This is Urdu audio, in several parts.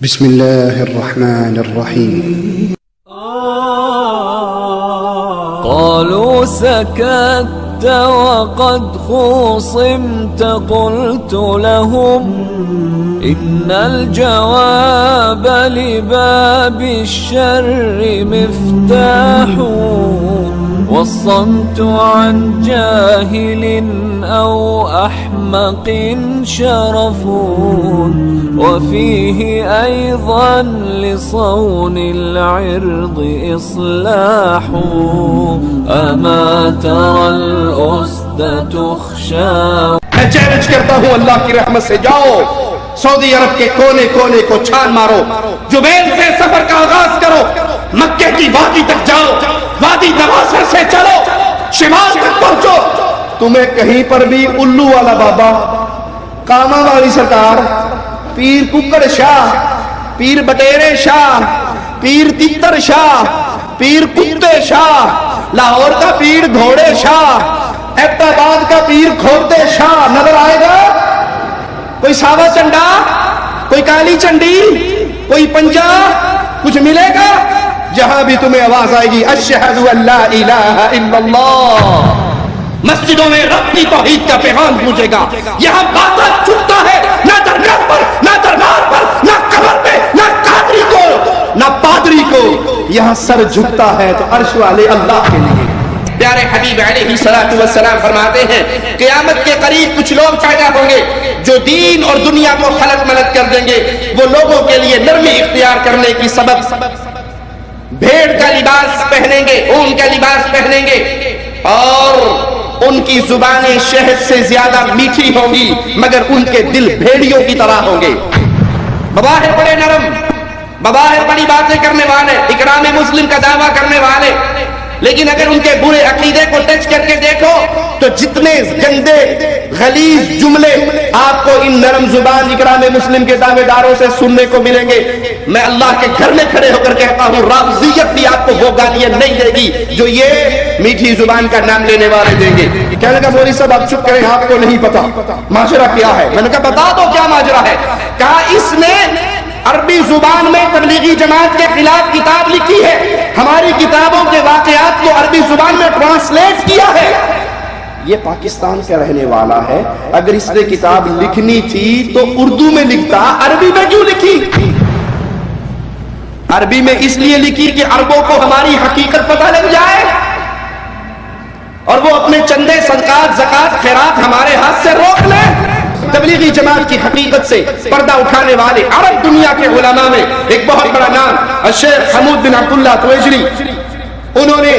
بسم الله الرحمن الرحيم. قالوا سكت وقد خُصِمْتَ قلت لهم إن الجواب لباب الشر مفتاح والصمت عن جاهل أو أحمق شرف وفيه أيضا لصون العرض إصلاح أما ترى الأسد تخشى. میں چیلنج کرتا ہوں اللہ کی رحمت سے جاؤ سعودی عرب کے کونے کونے کو چھان مارو، جبیل سے سفر کا آغاز کرو، مکے کی وادی تک جاؤ، وادی نواسر سے چلو، شمال تک پہنچو، تمہیں کہیں پر بھی الو والا بابا، کاما والی سرکار، پیر ککڑ شاہ، پیر بٹیرے شاہ، پیر تتر شاہ، پیر کتے شاہ، لاہور کا پیر گھوڑے شاہ، ایبٹ آباد کا پیر کھوتے شاہ نظر آئے گا؟ کوئی ساوا چنڈا، کوئی کالی چنڈی، کوئی پنجا، کچھ ملے گا؟ جہاں بھی تمہیں آواز آئے گی اشہد ان لا الہ الا اللہ، مسجدوں میں رب کی توحید کا پیغام گونجے گا. یہاں باطل چھپتا ہے، نہ درگاہ پر، نہ دربار پر، نہ قبر پہ، نہ قادری کو، نہ پادری کو. یہاں سر جھکتا ہے تو عرش والے اللہ کے لیے. پیارے حبیب علیہ السلام فرماتے ہیں قیامت کے قریب کچھ لوگ پیدا ہوں گے جو دین اور دنیا کو خلط ملط کر دیں گے. وہ لوگوں کے لیے نرمی اختیار کرنے کی سبب بھیڑ کا لباس پہنیں گے، اون کا لباس پہنیں گے، اور ان کی زبانیں شہد سے زیادہ میٹھی ہوں گی مگر ان کے دل بھیڑیوں کی طرح ہوں گے. بظاہر بڑے نرم، بظاہر بڑی باتیں کرنے والے، اکرام مسلم کا دعویٰ کرنے والے، لیکن اگر ان کے برے عقیدے کو ٹچ کر کے دیکھو تو جتنے گندے غلیظ جملے آپ کو ان نرم زبان اکرام مسلم کے دعوے داروں سے سننے کو ملیں گے. میں اللہ کے گھر میں کھڑے ہو کر کہتا ہوں رافضیت بھی آپ کو وہ گالیاں نہیں دے گی جو یہ میٹھی زبان کا نام لینے والے دیں گے. کہنے کا مولوی صاحب آپ چپ کریں، آپ کو نہیں پتا ماجرا کیا ہے. میں نے کہا بتا دو کیا ماجرا ہے. کہا اس نے عربی زبان میں تبلیغی جماعت کے خلاف کتاب لکھی ہے، ہماری کتابوں کے واقعات کو عربی زبان میں ٹرانسلیٹ کیا ہے. یہ پاکستان کا رہنے والا ہے، اگر اس نے کتاب لکھنی تھی تو اردو میں لکھتا، عربی میں کیوں لکھی؟ عربی میں اس لیے لکھی کہ عربوں کو ہماری حقیقت پتہ لگ جائے اور وہ اپنے چندے صدقات زکات خیرات ہمارے ہاتھ سے روک لیں. تبلیغی جماعت کی حقیقت سے پردہ اٹھانے والے عرب دنیا کے علماء میں ایک بہت بڑا نام الشیخ حمود بن عبداللہ تویجری، انہوں نے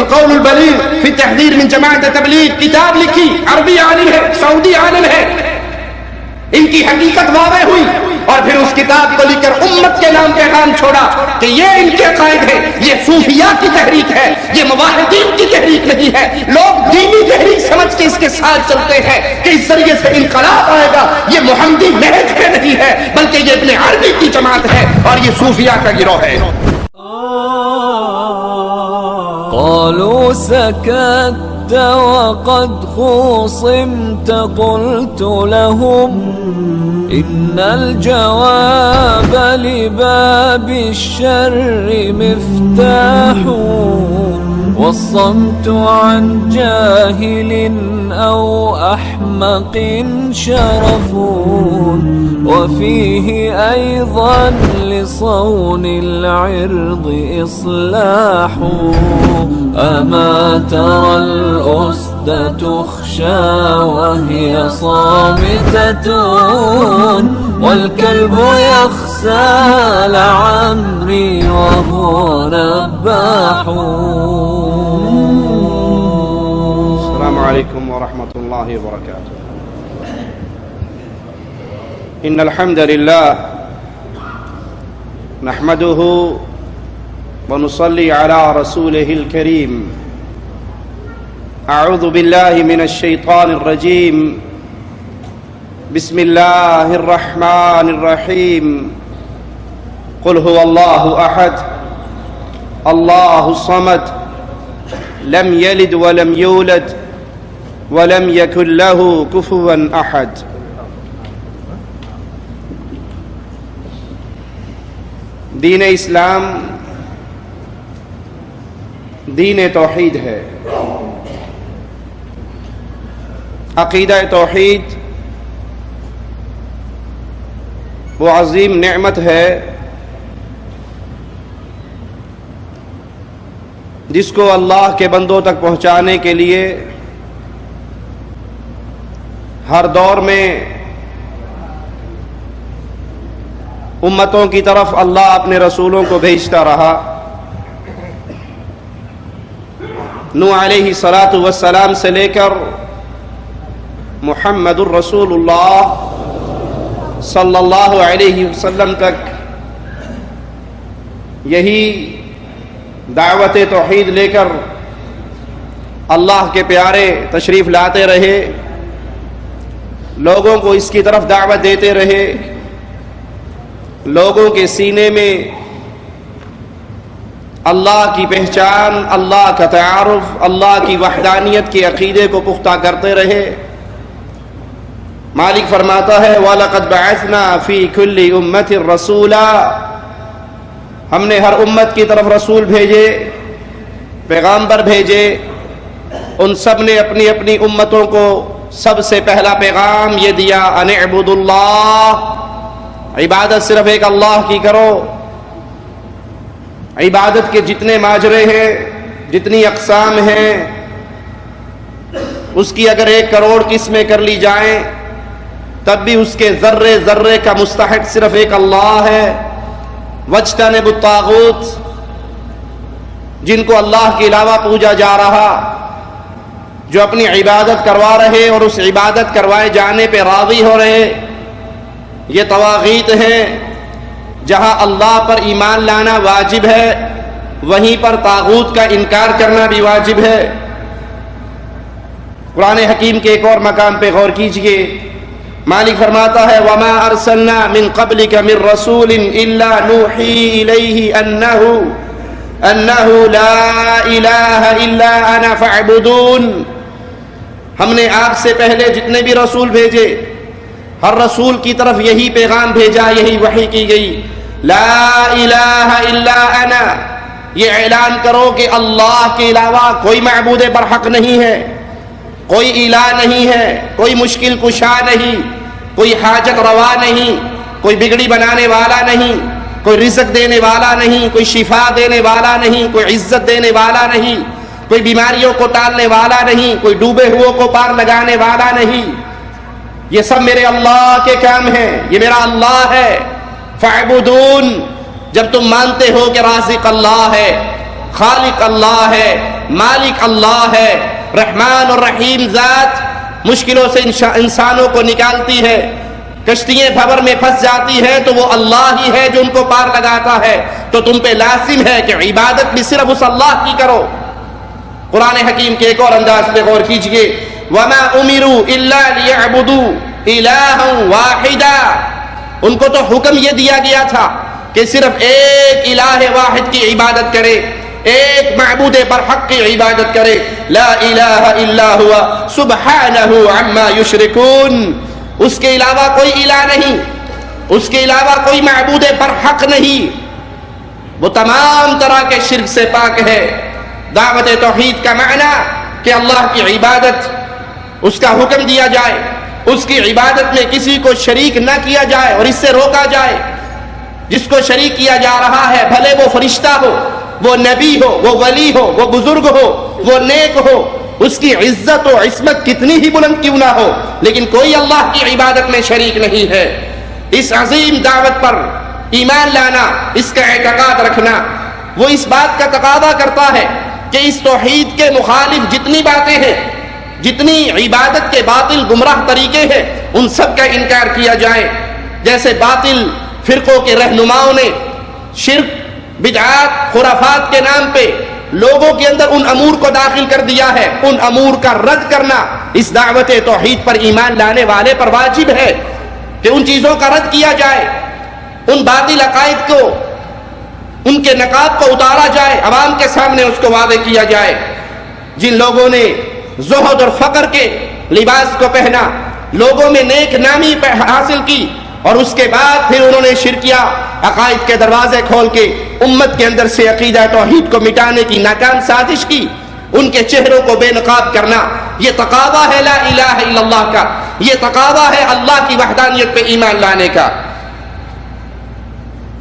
القول البلیغ فی تحذیر من جماعت تبلیغ کتاب لکھی. عربی عالم ہے، سعودی عالم ہے. ان کی حقیقت واضح ہوئی اور پھر اس کتاب کو لکھ کر امت کے نام پیغام چھوڑا کہ یہ ان کے عقائد ہے، یہ صوفیاء کی تحریک ہے، یہ موحدین کی تحریک نہیں ہے. لوگ دینی تحریک سمجھ کے اس کے ساتھ چلتے ہیں کہ اس ذریعے سے انقلاب آئے گا. یہ محمدی نہج پہ نہیں ہے بلکہ یہ ابن عربی کی جماعت ہے اور یہ صوفیاء کا گروہ ہے. قالوا سكت وقد خُصِمْتَ قلت لهم إن الجواب لباب الشر مفتاح والصمت عن جاهل أو أحمق شرف وفيه أيضا لصون العرض إصلاح أما ترى الأسد تخشى وهي صامتة والكلب يخسى لعمري وهو نباح. السلام عليكم ورحمة الله وبركاته. إن الحمد لله نحمده ونصلي على رسوله الكريم. أعوذ بالله من الشيطان الرجيم. بسم الله الرحمن الرحيم. قل هو الله أحد الله الصمد لم يلد ولم يولد ولم يكن له كفوا أحد. دین اسلام دین توحید ہے. عقیدہ توحید وہ عظیم نعمت ہے جس کو اللہ کے بندوں تک پہنچانے کے لیے ہر دور میں امتوں کی طرف اللہ اپنے رسولوں کو بھیجتا رہا. نوح علیہ الصلاۃ والسلام سے لے کر محمد الرسول اللہ صلی اللہ علیہ وسلم تک یہی دعوت توحید لے کر اللہ کے پیارے تشریف لاتے رہے، لوگوں کو اس کی طرف دعوت دیتے رہے، لوگوں کے سینے میں اللہ کی پہچان، اللہ کا تعارف، اللہ کی وحدانیت کے عقیدے کو پختہ کرتے رہے. مالک فرماتا ہے وَلَقَدْ بَعَثْنَا فِي كُلِّ أُمَّةٍ رَسُولًا، ہم نے ہر امت کی طرف رسول بھیجے، پیغامبر بھیجے. ان سب نے اپنی اپنی امتوں کو سب سے پہلا پیغام یہ دیا ان اعبدوا اللہ، عبادت صرف ایک اللہ کی کرو. عبادت کے جتنے ماجرے ہیں، جتنی اقسام ہیں، اس کی اگر 1 کروڑ قسمیں کر لی جائیں تب بھی اس کے ذرے ذرے کا مستحق صرف ایک اللہ ہے. وَاجْتَنِبُوا الطَّاغُوتَ، جن کو اللہ کے علاوہ پوجا جا رہا، جو اپنی عبادت کروا رہے اور اس عبادت کروائے جانے پہ راضی ہو رہے، یہ طواغیت ہیں. جہاں اللہ پر ایمان لانا واجب ہے وہیں پر طاغوت کا انکار کرنا بھی واجب ہے. قرآن حکیم کے ایک اور مقام پہ غور کیجئے. مالک فرماتا ہے وَمَا أَرْسَلْنَا مِن قَبْلِكَ مِن رَّسُولٍ إِلَّا نُوحِي إِلَيْهِ أَنَّهُ لَا إِلَٰهَ إِلَّا أَنَا فَاعْبُدُونِ، ہم نے آپ سے پہلے جتنے بھی رسول بھیجے ہر رسول کی طرف یہی پیغام بھیجا، یہی وحی کی گئی لا الہ الا انا، یہ اعلان کرو کہ اللہ کے علاوہ کوئی معبود برحق نہیں ہے، کوئی الہ نہیں ہے، کوئی مشکل کشا نہیں، کوئی حاجت روا نہیں، کوئی بگڑی بنانے والا نہیں، کوئی رزق دینے والا نہیں، کوئی شفا دینے والا نہیں، کوئی عزت دینے والا نہیں، کوئی بیماریوں کو ٹالنے والا نہیں، کوئی ڈوبے ہوئے کو پار لگانے والا نہیں. یہ سب میرے اللہ کے کام ہیں، یہ میرا اللہ ہے. فاعبدون، جب تم مانتے ہو کہ رازق اللہ ہے، خالق اللہ ہے، مالک اللہ ہے، رحمان اور رحیم ذات مشکلوں سے انسانوں کو نکالتی ہے، کشتیاں بھور میں پھنس جاتی ہے تو وہ اللہ ہی ہے جو ان کو پار لگاتا ہے، تو تم پہ لازم ہے کہ عبادت بھی صرف اس اللہ کی کرو. قرآن حکیم کے ایک اور انداز پہ غور کیجئے وَمَا أُمِرُوا إِلَّا لِيَعْبُدُوا إِلَٰهًا وَاحِدًا، ان کو تو حکم یہ دیا گیا تھا کہ صرف ایک الہ واحد کی عبادت کرے، ایک معبود برحق کی عبادت کرے. لا الہ الا ہوا سبحانہ عما یشرکون، اس کے علاوہ کوئی الہ نہیں، اس کے علاوہ کوئی معبود برحق نہیں، وہ تمام طرح کے شرک سے پاک ہے. دعوت توحید کا معنی کہ اللہ کی عبادت، اس کا حکم دیا جائے، اس کی عبادت میں کسی کو شریک نہ کیا جائے اور اس سے روکا جائے. جس کو شریک کیا جا رہا ہے بھلے وہ فرشتہ ہو، وہ نبی ہو، وہ ولی ہو، وہ بزرگ ہو، وہ نیک ہو، اس کی عزت و عصمت کتنی ہی بلند کیوں نہ ہو، لیکن کوئی اللہ کی عبادت میں شریک نہیں ہے. اس عظیم دعوت پر ایمان لانا، اس کا اعتقاد رکھنا، وہ اس بات کا تقاضا کرتا ہے کہ اس توحید کے مخالف جتنی باتیں ہیں، جتنی عبادت کے باطل گمراہ طریقے ہیں، ان سب کا انکار کیا جائے. جیسے باطل فرقوں کے رہنماؤں نے شرک، بدعات، خرافات کے نام پہ لوگوں کے اندر ان امور کو داخل کر دیا ہے، ان امور کا رد کرنا اس دعوت توحید پر ایمان لانے والے پر واجب ہے کہ ان چیزوں کا رد کیا جائے، ان باطل عقائد کو، ان کے نقاب کو اتارا جائے، عوام کے سامنے اس کو واضح کیا جائے. جن لوگوں نے زہد اور فقر کے لباس کو پہنا، لوگوں میں نیک نامی حاصل کی، اور اس کے بعد پھر انہوں نے شرکیہ عقائد کے دروازے کھول کے امت کے اندر سے عقیدہ توحید کو مٹانے کی ناکام سازش کی. ان کے چہروں کو بے نقاب کرنا یہ تقاضا ہے لا الہ الا اللہ کا، یہ تقاضا ہے اللہ کی وحدانیت پہ ایمان لانے کا.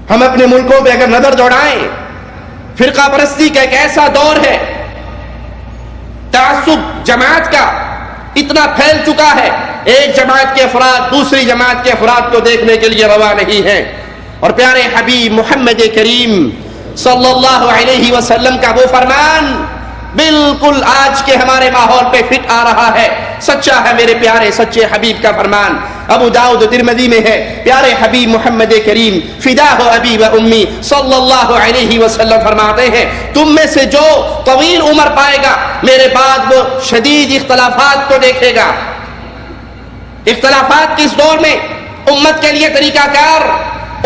ہم اپنے ملکوں پہ اگر نظر دوڑائیں، فرقہ پرستی کا ایک ایسا دور ہے، تعصب جماعت کا اتنا پھیل چکا ہے، ایک جماعت کے افراد دوسری جماعت کے افراد کو دیکھنے کے لیے روا نہیں ہیں. اور پیارے حبیب محمد کریم صلی اللہ علیہ وسلم کا وہ فرمان بالکل آج کے ہمارے ماحول پہ فٹ آ رہا ہے، سچا ہے میرے پیارے سچے حبیب کا فرمان. ابو داؤد ترمذی میں ہے، پیارے حبیب محمد کریم فداہ ابی و امی صلی اللہ علیہ وسلم فرماتے ہیں تم میں سے جو طویل عمر پائے گا میرے بعد وہ شدید اختلافات کو دیکھے گا. اختلافات کے اس دور میں امت کے لیے طریقہ کار،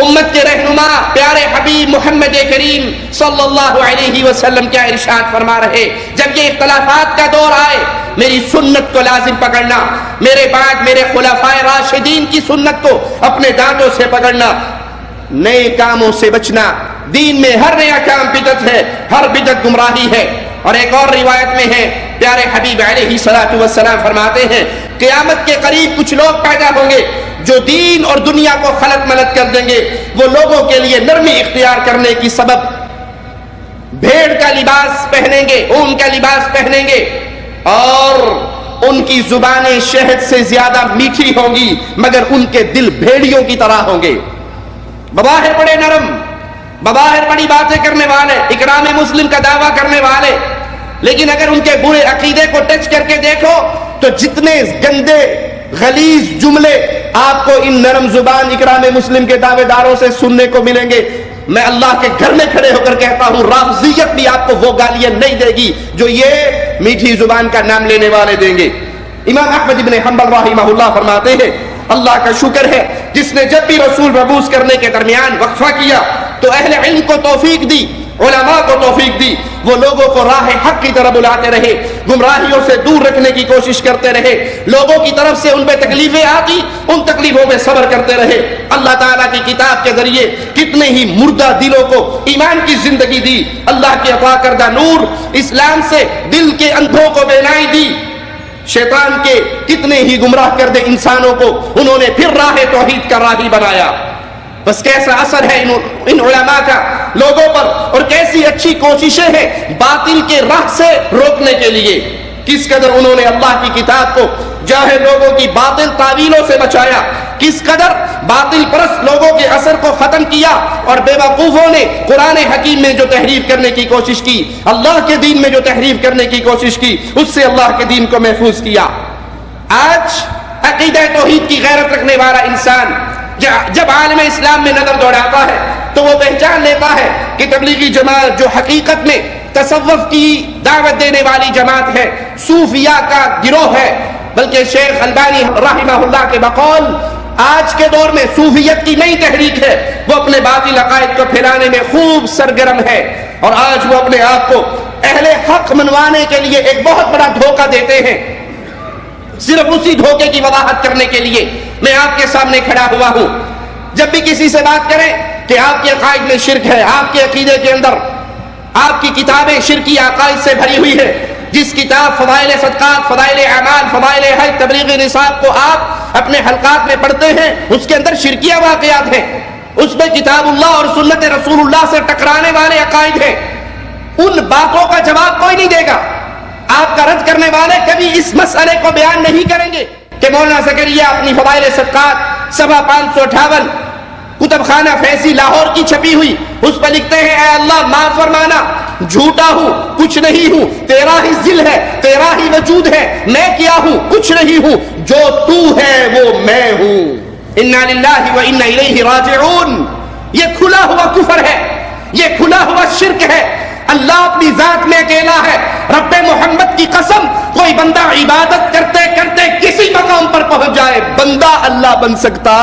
امت کے رہنما پیارے حبیب محمد کریم صلی اللہ علیہ وسلم کیا ارشاد فرما رہے، جب یہ اختلافات کا دور آئے میری سنت کو لازم پکڑنا، میرے بعد میرے خلفائے راشدین کی سنت کو اپنے دانتوں سے پکڑنا، نئے کاموں سے بچنا. دین میں ہر نیا کام بدعت ہے، ہر بدعت گمراہی ہے. اور ایک اور روایت میں ہے پیارے حبیب علیہ الصلوۃ والسلام فرماتے ہیں قیامت کے قریب کچھ لوگ پیدا ہوں گے جو دین اور دنیا کو خلط ملط کر دیں گے. وہ لوگوں کے لیے نرمی اختیار کرنے کی سبب بھیڑ کا لباس پہنیں گے، اون کا لباس پہنیں گے، اور ان کی زبانیں شہد سے زیادہ میٹھی ہوں گی مگر ان کے دل بھیڑیوں کی طرح ہوں گے. بظاہر بڑے نرم، بظاہر بڑی باتیں کرنے والے، اکرام مسلم کا دعویٰ کرنے والے، لیکن اگر ان کے برے عقیدے کو ٹچ کر کے دیکھو تو جتنے گندے غلیظ جملے آپ کو ان نرم زبان اکرام مسلم کے دعوے داروں سے سننے کو ملیں گے. میں اللہ کے گھر میں کھڑے ہو کر کہتا ہوں رافضیت بھی آپ کو وہ گالیاں نہیں دے گی جو یہ میٹھی زبان کا نام لینے والے دیں گے. امام احمد بن حنبل رحمہ اللہ فرماتے ہیں اللہ کا شکر ہے جس نے جب بھی رسول مبعوث کرنے کے درمیان وقفہ کیا تو اہل علم کو توفیق دی، علماء کو توفیق دی، وہ لوگوں کو راہ حق کی طرف بلاتے رہے، گمراہیوں سے دور رکھنے کی کوشش کرتے رہے، لوگوں کی طرف سے ان پہ تکلیفیں آتی ان تکلیفوں میں صبر کرتے رہے. اللہ تعالیٰ کی کتاب کے ذریعے کتنے ہی مردہ دلوں کو ایمان کی زندگی دی، اللہ کے عطا کردہ نور اسلام سے دل کے اندھوں کو بینائی دی. شیطان کے کتنے ہی گمراہ کردے انسانوں کو انہوں نے پھر راہ توحید کا راہی بنایا. بس کیسا اثر ہے ان علماء کا لوگوں پر، اور کیسی اچھی کوششیں ہیں باطل کے راہ سے روکنے کے لیے. کس قدر انہوں نے اللہ کی کتاب کو جاہل لوگوں کی باطل تعویلوں سے بچایا، کس قدر باطل پرست لوگوں کے اثر کو ختم کیا، اور بے وقوفوں نے قرآن حکیم میں جو تحریف کرنے کی کوشش کی، اللہ کے دین میں جو تحریف کرنے کی کوشش کی، اس سے اللہ کے دین کو محفوظ کیا. آج عقیدہ توحید کی غیرت رکھنے والا انسان جب عالم اسلام میں نظر دوڑاتا ہے تو وہ پہچان لیتا ہے کہ تبلیغی جماعت جو حقیقت میں تصوف کی دعوت دینے والی جماعت ہے، صوفیہ کا گروہ ہے، بلکہ شیخ البانی رحمہ اللہ کے بقول آج کے دور میں صوفیت کی نئی تحریک ہے، وہ اپنے باطل عقائد کو پھیلانے میں خوب سرگرم ہے، اور آج وہ اپنے آپ کو اہل حق منوانے کے لیے ایک بہت بڑا دھوکہ دیتے ہیں. صرف اسی دھوکے کی وضاحت کرنے کے لیے میں آپ کے سامنے کھڑا ہوا ہوں. جب بھی کسی سے بات کریں کہ آپ کے عقائد میں شرک ہے، آپ کے عقیدے کے اندر آپ کی کتابیں شرکی عقائد سے بھری ہوئی ہے، جس کتاب فضائل صدقات، فضائل اعمال، فضائل حج، تبلیغ نصاب کو آپ اپنے حلقات میں پڑھتے ہیں اس کے اندر شرکیہ واقعات ہیں، اس میں کتاب اللہ اور سنت رسول اللہ سے ٹکرانے والے عقائد ہیں. ان باتوں کا جواب کوئی نہیں دے گا. آپ کا رد کرنے والے کبھی اس مسئلے کو بیان نہیں کریں گے کہ مولانا زکریا اپنی فضائل صدقات صفحہ 558 کتب خانہ فیضی لاہور کی چھپی ہوئی اس پر لکھتے ہیں اے اللہ معاف فرمانا، جھوٹا ہوں، کچھ نہیں ہوں، تیرا ہی ذل ہے، تیرا ہی وجود ہے، میں کیا ہوں، کچھ نہیں ہوں، جو تو ہے وہ میں ہوں. انا للہ و انا الیہ راجعون. یہ کھلا ہوا کفر ہے، یہ کھلا ہوا شرک ہے. اللہ اپنی ذات میں اکیلا ہے. رب محمد کی قسم کوئی بندہ عبادت کرتے کرتے کسی مقام پر پہنچ جائے، بندہ اللہ بن سکتا؟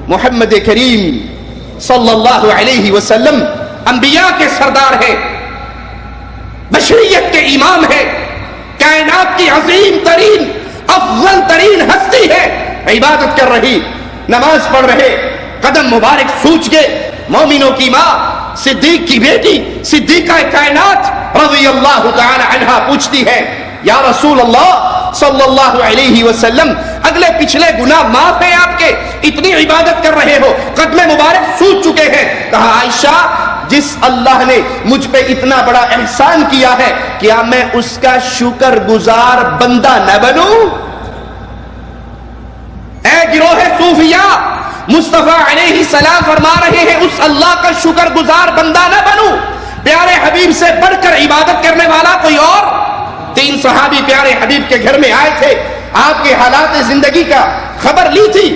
محمد کریم صلی اللہ علیہ وسلم انبیاء کے سردار ہیں، بشریت کے امام ہیں، کائنات کی عظیم ترین افضل ترین ہستی ہے، عبادت کر رہی نماز پڑھ رہے قدم مبارک سوچ کے مومنوں کی ماں صدیق کی بیٹی صدیقہ کائنات رضی اللہ تعالی عنہا پوچھتی ہے یا رسول اللہ صلی اللہ علیہ وسلم اگلے پچھلے گناہ معاف ہیں آپ کے، اتنی عبادت کر رہے ہو، قدم مبارک سوچ چکے ہیں. کہا عائشہ جس اللہ نے مجھ پہ اتنا بڑا احسان کیا ہے کیا میں اس کا شکر گزار بندہ نہ بنوں؟ اے گروہ صوفیاء، مصطفیٰ علیہ السلام فرما رہے ہیں اس اللہ کا شکر گزار بندہ نہ بنوں. پیارے حبیب سے بڑھ کر عبادت کرنے والا کوئی اور؟ 3 صحابی پیارے حبیب کے گھر میں آئے تھے، آپ کے حالات زندگی کا خبر لی تھی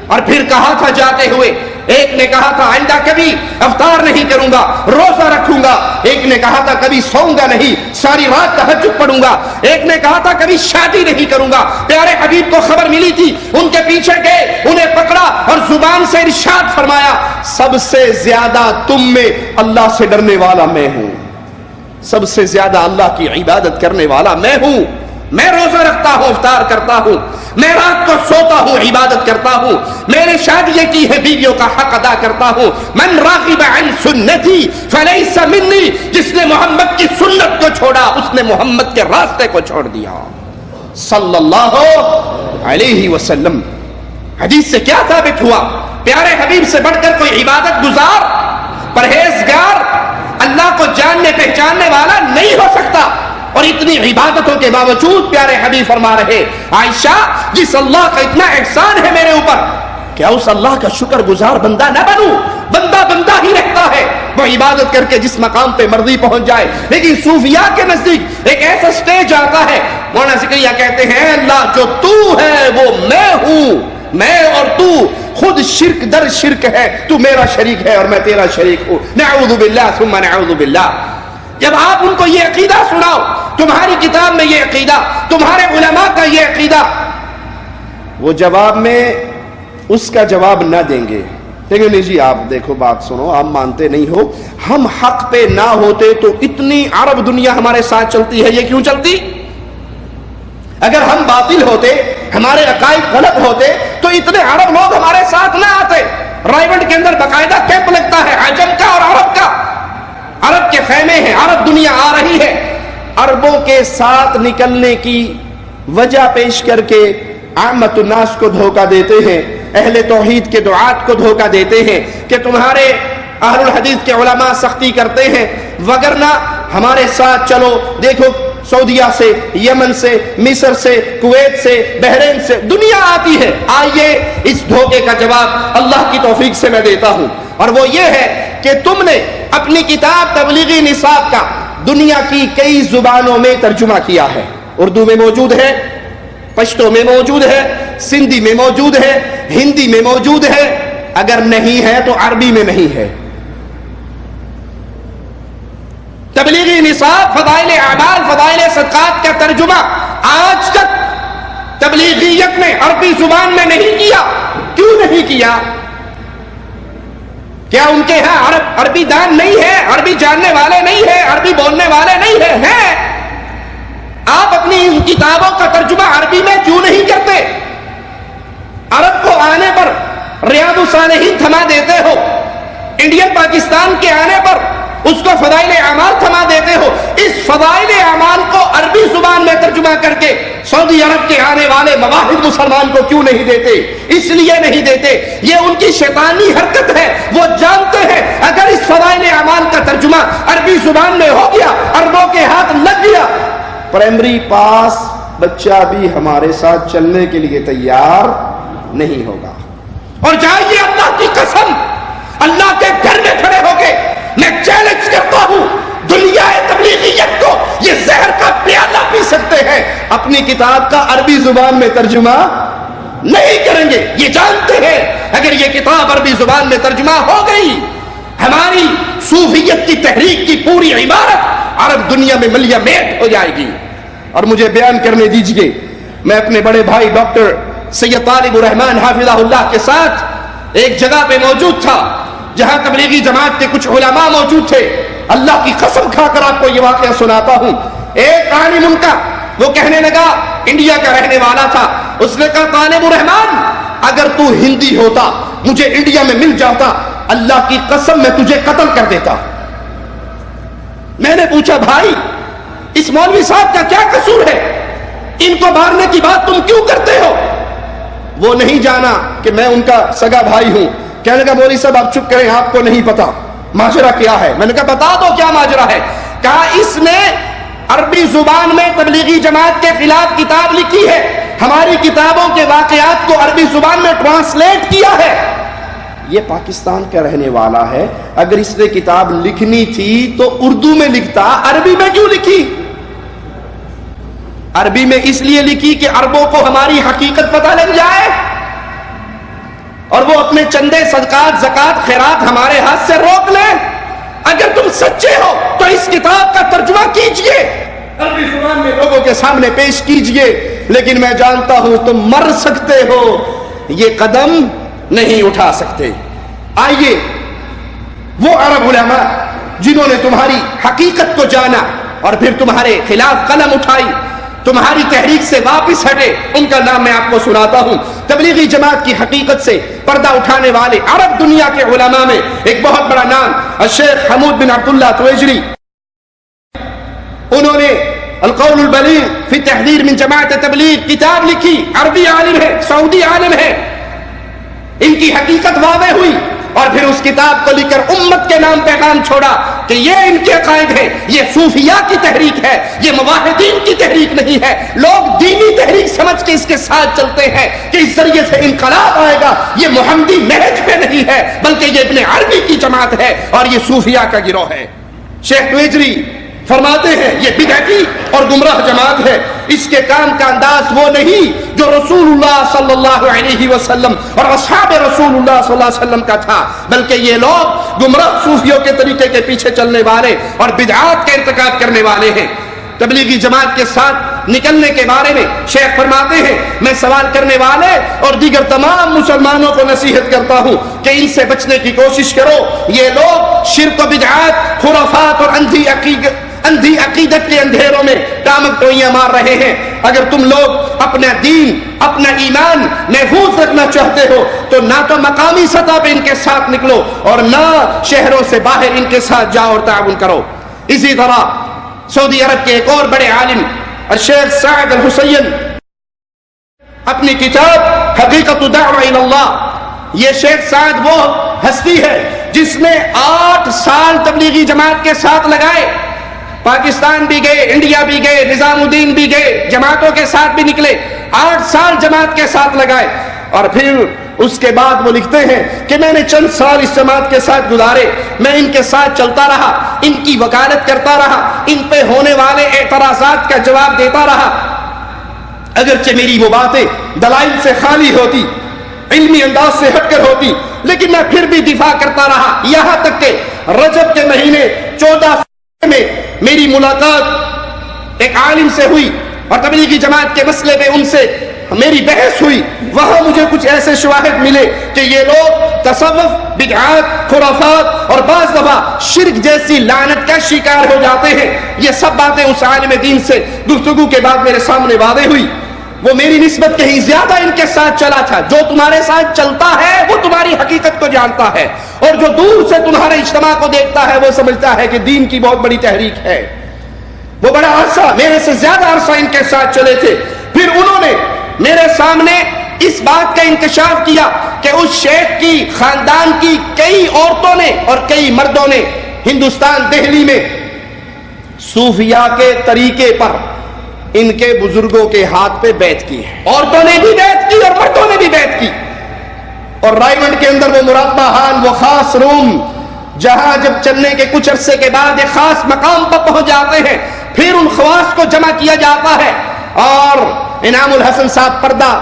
اور پھر کہا تھا جاتے ہوئے، ایک نے کہا تھا آئندہ کبھی افطار نہیں کروں گا، روزہ رکھوں گا. ایک نے کہا تھا کبھی سوؤں گا نہیں، ساری رات تہجد پڑھوں گا. ایک نے کہا تھا کبھی شادی نہیں کروں گا. پیارے حبیب کو خبر ملی تھی، ان کے پیچھے گئے، انہیں پکڑا اور زبان سے ارشاد فرمایا سب سے زیادہ تم میں اللہ سے ڈرنے والا میں ہوں، سب سے زیادہ اللہ کی عبادت کرنے والا میں ہوں. میں روزہ رکھتا ہوں، افطار کرتا ہوں، میں رات کو سوتا ہوں، عبادت کرتا ہوں، میں نے شادی کی ہے بیویوں کا حق ادا کرتا ہوں. من راغب عن سنتی فلیس منی، جس نے محمد کی سنت کو چھوڑا اس نے محمد کے راستے کو چھوڑ دیا صلی اللہ علیہ وسلم. حدیث سے کیا ثابت ہوا؟ پیارے حبیب سے بڑھ کر کوئی عبادت گزار، پرہیزگار، اللہ کو جاننے پہچاننے والا نہیں ہو سکتا. اور اتنی عبادتوں کے باوجود پیارے حبیب فرما رہے عائشہ جس اللہ کا اتنا احسان ہے میرے اوپر، کیا اس اللہ کا شکر گزار بندہ نہ بنوں؟ بندہ بندہ ہی رہتا ہے، وہ عبادت کر کے جس مقام پہ مرضی پہنچ جائے. لیکن صوفیاء کے نزدیک ایک ایسا سٹیج آتا ہے، مولانا زکریا کہتے ہیں اللہ جو تو ہے وہ میں ہوں، میں اور تو خود شرک در شرک ہے، تو میرا شریک ہے اور میں تیرا شریک ہوں. نعوذ باللہ ثم نعوذ باللہ. جب آپ ان کو یہ عقیدہ سناؤ، تمہاری کتاب میں یہ عقیدہ، تمہارے علماء کا یہ عقیدہ، وہ جواب میں اس کا جواب نہ دیں گے. لیکن نہیں جی آپ دیکھو بات سنو، آپ مانتے نہیں ہو، ہم حق پہ نہ ہوتے تو اتنی عرب دنیا ہمارے ساتھ چلتی ہے، یہ کیوں چلتی؟ اگر ہم باطل ہوتے، ہمارے عقائد غلط ہوتے تو اتنے عرب لوگ ہمارے ساتھ نہ آتے. رائیونڈ کے اندر باقاعدہ کیمپ لگتا ہے عجم کا اور عرب کا، عرب کے خیمے ہیں، عرب دنیا آ رہی ہے. عربوں کے ساتھ نکلنے کی وجہ پیش کر کے عامت الناس کو دھوکہ دیتے ہیں، اہل توحید کے دعات کو دھوکہ دیتے ہیں کہ تمہارے اہل الحدیث کے علماء سختی کرتے ہیں، وگرنہ ہمارے ساتھ چلو. دیکھو سعودیہ سے، یمن سے، مصر سے، کویت سے، بحرین سے دنیا آتی ہے. آئیے اس دھوکے کا جواب اللہ کی توفیق سے میں دیتا ہوں، اور وہ یہ ہے کہ تم نے اپنی کتاب تبلیغی نصاب کا دنیا کی کئی زبانوں میں ترجمہ کیا ہے. اردو میں موجود ہے، پشتو میں موجود ہے، سندھی میں موجود ہے، ہندی میں موجود ہے، اگر نہیں ہے تو عربی میں نہیں ہے. تبلیغی نصاب، فضائل اعمال، فضائل صدقات کا ترجمہ آج تک تبلیغیت نے عربی زبان میں نہیں کیا. کیوں نہیں کیا؟ کیا ان کے ہاں عربی دان نہیں ہے، عربی جاننے والے نہیں ہیں، عربی بولنے والے نہیں ہیں؟ آپ اپنی ان کتابوں کا ترجمہ عربی میں کیوں نہیں کرتے؟ عرب کو آنے پر ریاض الصالحین تھما دیتے ہو، انڈین پاکستان کے آنے پر اس کو فضائل اعمال تھما دیتے ہو. اس فضائل اعمال کو عربی زبان میں ترجمہ کر کے سعودی عرب کے آنے والے مواہب مسلمان کو کیوں نہیں دیتے؟ اس لیے نہیں دیتے، یہ ان کی شیطانی حرکت ہے. وہ جانتے ہیں اگر اس فضائل اعمال کا ترجمہ عربی زبان میں ہو گیا، عربوں کے ہاتھ لگ گیا، پرائمری پاس بچہ بھی ہمارے ساتھ چلنے کے لیے تیار نہیں ہوگا. اور جائیے اللہ کی قسم، اللہ کے گھر میں کھڑے ہو کے میں چیلنج کرتا ہوں دنیا تبلیغیت کو، یہ زہر کا پیالہ پی سکتے ہیں، اپنی کتاب کا عربی زبان میں ترجمہ نہیں کریں گے. یہ جانتے ہیں اگر یہ کتاب عربی زبان میں ترجمہ ہو گئی، ہماری صوفیت کی تحریک کی پوری عبارت عرب دنیا میں ملیہ میٹ ہو جائے گی. اور مجھے بیان کرنے دیجئے، میں اپنے بڑے بھائی ڈاکٹر سید طالب الرحمن حافظہ اللہ کے ساتھ ایک جگہ پہ موجود تھا جہاں تبلیغی جماعت کے کچھ علماء موجود تھے. اللہ کی قسم کھا کر آپ کو یہ واقعہ سناتا ہوں. ایک عالم ان کا وہ کہنے لگا، انڈیا کا رہنے والا تھا، اس نے کہا طالب الرحمن اگر تو ہندی ہوتا مجھے انڈیا میں مل جاتا اللہ کی قسم میں تجھے قتل کر دیتا. میں نے پوچھا بھائی اس مولوی صاحب کا کیا قصور ہے, ان کو مارنے کی بات تم کیوں کرتے ہو؟ وہ نہیں جانا کہ میں ان کا سگا بھائی ہوں. کہنے لگا مولوی صاحب آپ چپ کریں, آپ کو نہیں پتا ماجرا کیا ہے. میں نے کہا بتا دو کیا ماجرا ہے. کہا اس نے عربی زبان میں تبلیغی جماعت کے خلاف کتاب لکھی ہے, ہماری کتابوں کے واقعات کو عربی زبان میں ٹرانسلیٹ کیا ہے. یہ پاکستان کا رہنے والا ہے, اگر اس نے کتاب لکھنی تھی تو اردو میں لکھتا, عربی میں کیوں لکھی؟ عربی میں اس لیے لکھی کہ عربوں کو ہماری حقیقت پتہ لگ جائے اور وہ اپنے چندے صدقات زکات خیرات ہمارے ہاتھ سے روک لیں. اگر تم سچے ہو تو اس کتاب کا ترجمہ کیجئے, عربی زبان میں لوگوں کے سامنے پیش کیجئے. لیکن میں جانتا ہوں تم مر سکتے ہو, یہ قدم نہیں اٹھا سکتے. آئیے وہ عرب علماء جنہوں نے تمہاری حقیقت کو جانا اور پھر تمہارے خلاف قلم اٹھائی, تمہاری تحریک سے واپس ہٹے, ان کا نام میں آپ کو سناتا ہوں. تبلیغی جماعت کی حقیقت سے پردہ اٹھانے والے عرب دنیا کے علماء میں ایک بہت بڑا نام الشیخ حمود بن عبداللہ تویجری. انہوں نے القول البلیغ فی تحذیر من جماعت تبلیغ کتاب لکھی, عربی عالم ہے, سعودی عالم ہے. ان کی حقیقت واضح ہوئی اور پھر اس کتاب کو لکھ کر امت کے نام پیغام چھوڑا کہ یہ ان کے عقائد ہے, یہ صوفیاء کی تحریک ہے, یہ موحدین کی تحریک نہیں ہے. لوگ دینی تحریک سمجھ کے اس کے ساتھ چلتے ہیں کہ اس ذریعے سے انقلاب آئے گا. یہ محمدی نہج پہ نہیں ہے بلکہ یہ ابن عربی کی جماعت ہے اور یہ صوفیاء کا گروہ ہے. شیخ تویجری فرماتے ہیں یہ بدعتی اور گمراہ جماعت ہے. اس کے کام کا انداز وہ نہیں جو رسول اللہ صلی اللہ علیہ وسلم اور اصحاب رسول اللہ صلی اللہ علیہ وسلم کا تھا, بلکہ یہ لوگ گمراہ صوفیوں کے طریقے کے پیچھے چلنے والے اور بدعات کا ارتکاب کرنے والے ہیں. تبلیغی جماعت کے ساتھ نکلنے کے بارے میں شیخ فرماتے ہیں میں سوال کرنے والے اور دیگر تمام مسلمانوں کو نصیحت کرتا ہوں کہ ان سے بچنے کی کوشش کرو. یہ لوگ شرک و بدعات, خرافات اور اندھی عقیدت کے اندھیروں میں ٹامک ٹوئیاں مار رہے ہیں. اگر تم لوگ اپنا دین اپنا ایمان محفوظ رکھنا چاہتے ہو تو نہ تو مقامی سطح پہ ان کے ساتھ نکلو اور نہ شہروں سے باہر ان کے ساتھ جاؤ اور تعاون کرو. اسی طرح سعودی عرب کے ایک اور بڑے عالم الشیخ سعد الحسین اپنی کتاب حقیقت دعوہ الی اللہ, یہ شیخ سعد وہ ہستی ہے جس نے 8 سال تبلیغی جماعت کے ساتھ لگائے. پاکستان بھی گئے, انڈیا بھی گئے, نظام الدین بھی گئے, جماعتوں کے ساتھ بھی نکلے, 8 سال جماعت کے ساتھ لگائے. اور پھر اس کے بعد وہ لکھتے ہیں کہ میں نے چند سال اس جماعت کے ساتھ گزارے, میں ان کے ساتھ چلتا رہا, ان کی وکالت کرتا رہا, ان پہ ہونے والے اعتراضات کا جواب دیتا رہا. اگرچہ میری وہ باتیں دلائل سے خالی ہوتی, علمی انداز سے ہٹ کر ہوتی, لیکن میں پھر بھی دفاع کرتا رہا. یہاں تک کہ رجب کے مہینے 14 میں میری ملاقات ایک عالم سے ہوئی اور تبلیغی جماعت کے مسئلے میں ان سے میری بحث ہوئی. وہاں مجھے کچھ ایسے شواہد ملے کہ یہ لوگ تصوف, بدعات, خرافات اور بعض دفعہ شرک جیسی لعنت کا شکار ہو جاتے ہیں. یہ سب باتیں اس عالم دین سے گفتگو کے بعد میرے سامنے واضح ہوئی. وہ میری نسبت کہیں زیادہ ان کے ساتھ چلا تھا. جو تمہارے ساتھ چلتا ہے وہ تمہاری حقیقت کو جانتا ہے, اور جو دور سے تمہارے اجتماع کو دیکھتا ہے وہ سمجھتا ہے کہ دین کی بہت بڑی تحریک ہے. وہ بڑا عرصہ, میرے سے زیادہ عرصہ ان کے ساتھ چلے تھے. پھر انہوں نے میرے سامنے اس بات کا انکشاف کیا کہ اس شیخ کی خاندان کی کئی عورتوں نے اور کئی مردوں نے ہندوستان دہلی میں صوفیاء کے طریقے پر ان کے بزرگوں کے ہاتھ پہ بیعت کی ہے. عورتوں نے بھی بیعت کی اور مردوں نے بھی بیعت کی. اور رائے گنج کے اندر وہ مراقبہ حال, وہ خاص روم جہاں جب چلنے کے کچھ عرصے کے بعد ایک خاص مقام پر پہنچ جاتے ہیں, پھر ان خواص کو جمع کیا جاتا ہے اور انعام الحسن صاحب پردہ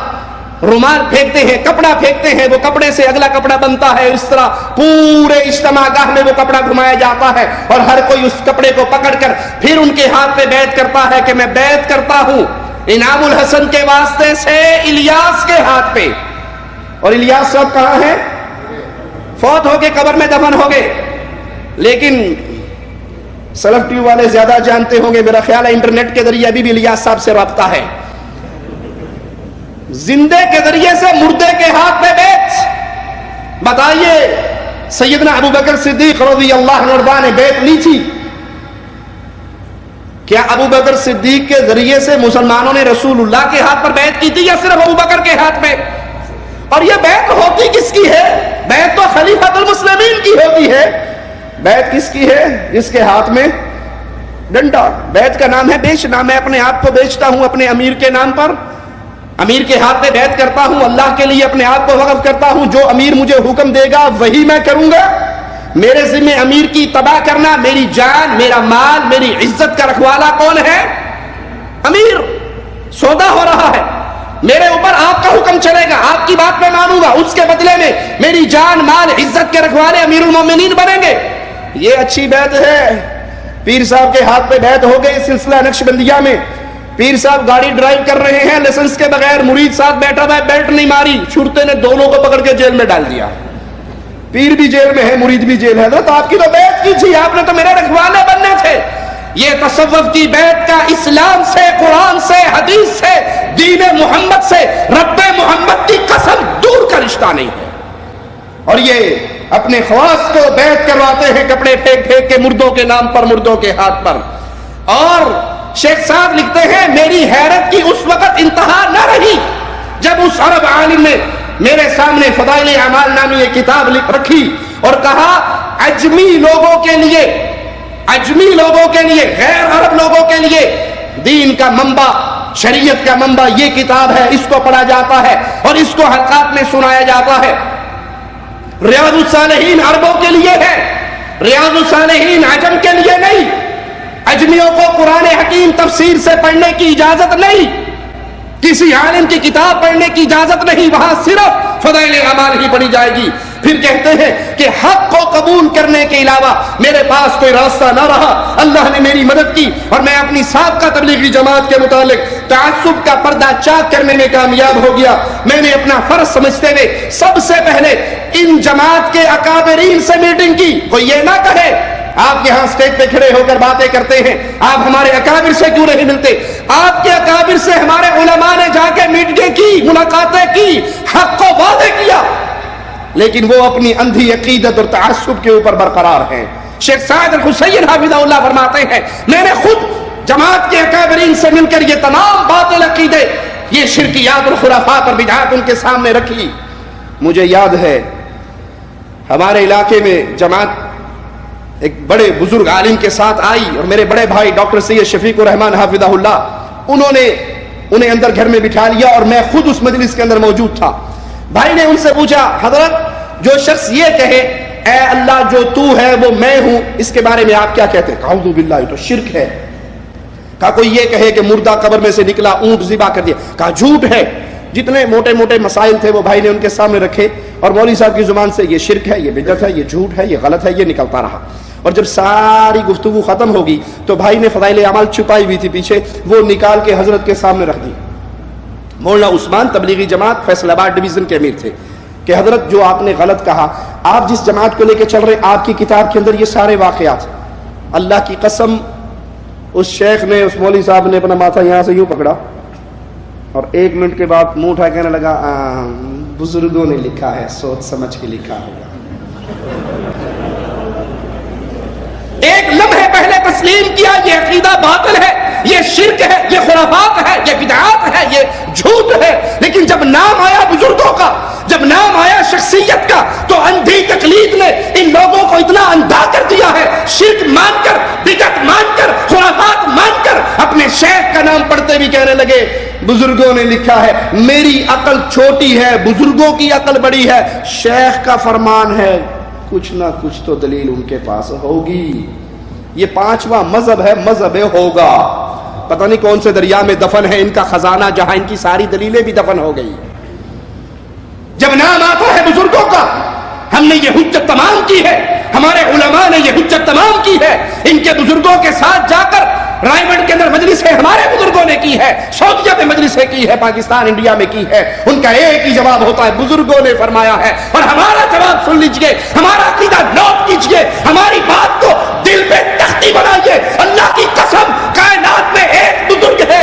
رومال پھینکتے ہیں, کپڑا پھینکتے ہیں, وہ کپڑے سے اگلا کپڑا بنتا ہے. اس طرح پورے اجتماع گاہ میں وہ کپڑا گھمایا جاتا ہے اور ہر کوئی اس کپڑے کو پکڑ کر پھر ان کے ہاتھ پہ بیعت کرتا ہے کہ میں بیعت کرتا ہوں انعام الحسن کے واسطے سے الیاس کے ہاتھ پہ. اور الیاس صاحب کہاں ہیں؟ فوت ہو کے قبر میں دفن ہو گئے. لیکن سلف ٹیوب والے زیادہ جانتے ہوں گے, میرا خیال ہے انٹرنیٹ کے ذریعے ابھی بھی الیاس صاحب سے رابطہ ہے. زندے کے ذریعے سے مردے کے ہاتھ میں بیعت. بتائیے سیدنا ابو بکر صدیق رضی اللہ عنہ نے بیعت لی تھی. کیا ابو بکر صدیق کے ذریعے سے مسلمانوں نے رسول اللہ کے ہاتھ پر بیعت کی تھی یا صرف ابو بکر کے ہاتھ میں؟ اور یہ بیعت ہوتی کس کی ہے؟ بیعت تو خلیفۃ المسلمین کی ہوتی ہے. بیعت کس کی ہے؟ جس کے ہاتھ میں ڈنڈا. بیعت کا نام ہے بیچنا. میں اپنے آپ کو بیچتا ہوں اپنے امیر کے نام پر, امیر کے ہاتھ میں بیعت کرتا ہوں, اللہ کے لیے اپنے آپ کو وقف کرتا ہوں. جو امیر مجھے حکم دے گا وہی میں کروں گا. میرے ذمہ امیر کی تباہ کرنا, میری جان, میرا مال, میری عزت کا رکھوالا کون ہے؟ امیر. سودا ہو رہا ہے, میرے اوپر آپ کا حکم چلے گا, آپ کی بات میں مانوں گا, اس کے بدلے میں میری جان, مال, عزت کے رکھوالے امیر المومنین بنیں گے. یہ اچھی بیعت ہے. پیر صاحب کے ہاتھ پہ بیعت ہو گئی. سلسلہ نقشبندیہ میں پیر صاحب گاڑی ڈرائیو کر رہے ہیں لائسنس کے بغیر, مرید ساتھ بیٹھا ہوا ہے, بیلٹ نہیں ماری, چھوٹے نے دونوں کو پکڑ کے جیل میں ڈال دیا. پیر بھی جیل میں ہے, مرید بھی جیل ہے. حضرت آپ کی تو بیعت کی تھی, آپ نے تو میرے رکھوالے بننے تھے. یہ تصوف کی بیعت کا اسلام سے, قرآن سے, حدیث سے, دین محمد سے, رب محمد کی قسم دور کا رشتہ نہیں ہے. اور یہ اپنے خواص کو بیعت کرواتے ہیں کپڑے پھینک پھینک کے مردوں کے نام پر, مردوں کے ہاتھ پر. اور شیخ صاحب لکھتے ہیں میری حیرت کی اس وقت انتہا نہ رہی جب اس عرب عالم نے میرے سامنے فضائل اعمال نامی ایک کتاب لکھ رکھی اور کہا عجمی لوگوں کے لیے, عجمی لوگوں کے لیے, غیر عرب لوگوں کے لیے دین کا منبع, شریعت کا منبع یہ کتاب ہے, اس کو پڑھا جاتا ہے اور اس کو حلقات میں سنایا جاتا ہے. ریاض الصالحین عربوں کے لیے ہے, ریاض الصالحین عجم کے لیے نہیں. اجمیوں کو قرآن حکیم تفسیر سے پڑھنے کی اجازت نہیں, کسی عالم کی کتاب پڑھنے کی اجازت نہیں, وہاں صرف فضائل اعمال ہی پڑھی جائے گی. پھر کہتے ہیں کہ حق کو قبول کرنے کے علاوہ میرے پاس کوئی راستہ نہ رہا. اللہ نے میری مدد کی اور میں اپنی سابقہ تبلیغی جماعت کے متعلق تعصب کا پردہ چاک کرنے میں کامیاب ہو گیا. میں نے اپنا فرض سمجھتے ہوئے سب سے پہلے ان جماعت کے اکابرین سے میٹنگ کی. کوئی یہ نہ کہے آپ یہاں سٹیج پہ کھڑے ہو کر باتیں کرتے ہیں, آپ ہمارے اکابر سے کیوں نہیں ملتے؟ آپ کے اکابر سے ہمارے علماء نے جا کے میٹنگیں کی, ملاقاتیں کی, حق کو واضح کیا, لیکن وہ اپنی اندھی عقیدت اور تعصب کے اوپر برقرار ہیں. شیخ سعد الحسین حافظہ اللہ فرماتے ہیں میں نے خود جماعت کے اکابرین سے مل کر یہ تمام باطل عقیدے, یہ شرکیات اور خرافات اور بدعات ان کے سامنے رکھی. مجھے یاد ہے ہمارے علاقے میں جماعت ایک بڑے بزرگ عالم کے ساتھ آئی اور میرے بڑے بھائی ڈاکٹر سید شفیق الرحمان حافظہ اللہ, انہوں نے انہیں اندر گھر میں بٹھا لیا اور میں خود اس مجلس کے اندر موجود تھا. بھائی نے ان سے پوچھا حضرت جو شخص یہ کہے اے اللہ جو تو ہے وہ میں ہوں, اس کے بارے میں آپ کیا کہتے ہیں؟ اعوذ باللہ, یہ تو شرک ہے. کہا کوئی یہ کہے کہ مردہ قبر میں سے نکلا, اونٹ ذبح کر دیا. کہا جھوٹ ہے. جتنے موٹے موٹے مسائل تھے وہ بھائی نے ان کے سامنے رکھے اور مولوی صاحب کی زبان سے یہ شرک ہے, یہ بدعت ہے, یہ جھوٹ ہے, یہ غلط ہے, یہ نکلتا رہا. اور جب ساری گفتگو ختم ہوگی تو بھائی نے فضائل اعمال چھپائی ہوئی تھی پیچھے, وہ نکال کے حضرت کے سامنے رکھ دی. مولانا عثمان تبلیغی جماعت فیصل آباد ڈویژن کے امیر تھے کہ حضرت جو آپ نے غلط کہا, آپ جس جماعت کو لے کے چل رہے آپ کی کتاب کے اندر یہ سارے واقعات, اللہ کی قسم اس شیخ نے, اس مولوی صاحب نے اپنا ماتھا یہاں سے یوں پکڑا اور 1 منٹ کے بعد منہ اٹھا کہنے لگا بزرگوں نے لکھا ہے, سوچ سمجھ کے لکھا ہوگا. ایک لمحے پہلے تسلیم کیا یہ عقیدہ باطل ہے, یہ شرک ہے, یہ خرافات ہے, یہ بدعات ہے, یہ جھوٹ ہے. لیکن جب نام آیا بزرگوں کا, جب نام آیا شخصیت کا, تو اندھی تقلید نے ان لوگوں کو اتنا اندھا کر دیا ہے, شرک مان کر, بدعت مان کر, خرافات مان کر, اپنے شیخ کا نام پڑھتے بھی کہنے لگے بزرگوں نے لکھا ہے. میری عقل چھوٹی ہے, بزرگوں کی عقل بڑی ہے. شیخ کا فرمان ہے, کچھ نہ کچھ تو دلیل ان کے پاس ہوگی. یہ 5واں مذہب ہے, مذہب ہوگا. پتہ نہیں کون سے دریا میں دفن ہے ان کا خزانہ, جہاں ان کی ساری دلیلیں بھی دفن ہو گئی. جب نام آتا ہے بزرگوں کا, ہم نے یہ حجت تمام کی ہے, ہمارے علماء نے یہ حجت تمام کی ہے. ان کے بزرگوں کے ساتھ جا کر رائے گڑھ کے اندر مجلسیں ہمارے بزرگوں نے کی ہے, سعودیہ میں مجلسیں کی ہے, پاکستان انڈیا میں کی ہے. ان کا ایک ہی جواب ہوتا ہے بزرگوں نے فرمایا ہے. اور ہمارا جواب سن لیجئے, ہمارا عقیدہ نوٹ کیجئے, ہماری بات کو دل پہ تختی بنائیے. اللہ کی قسم کائنات میں ایک بزرگ ہے,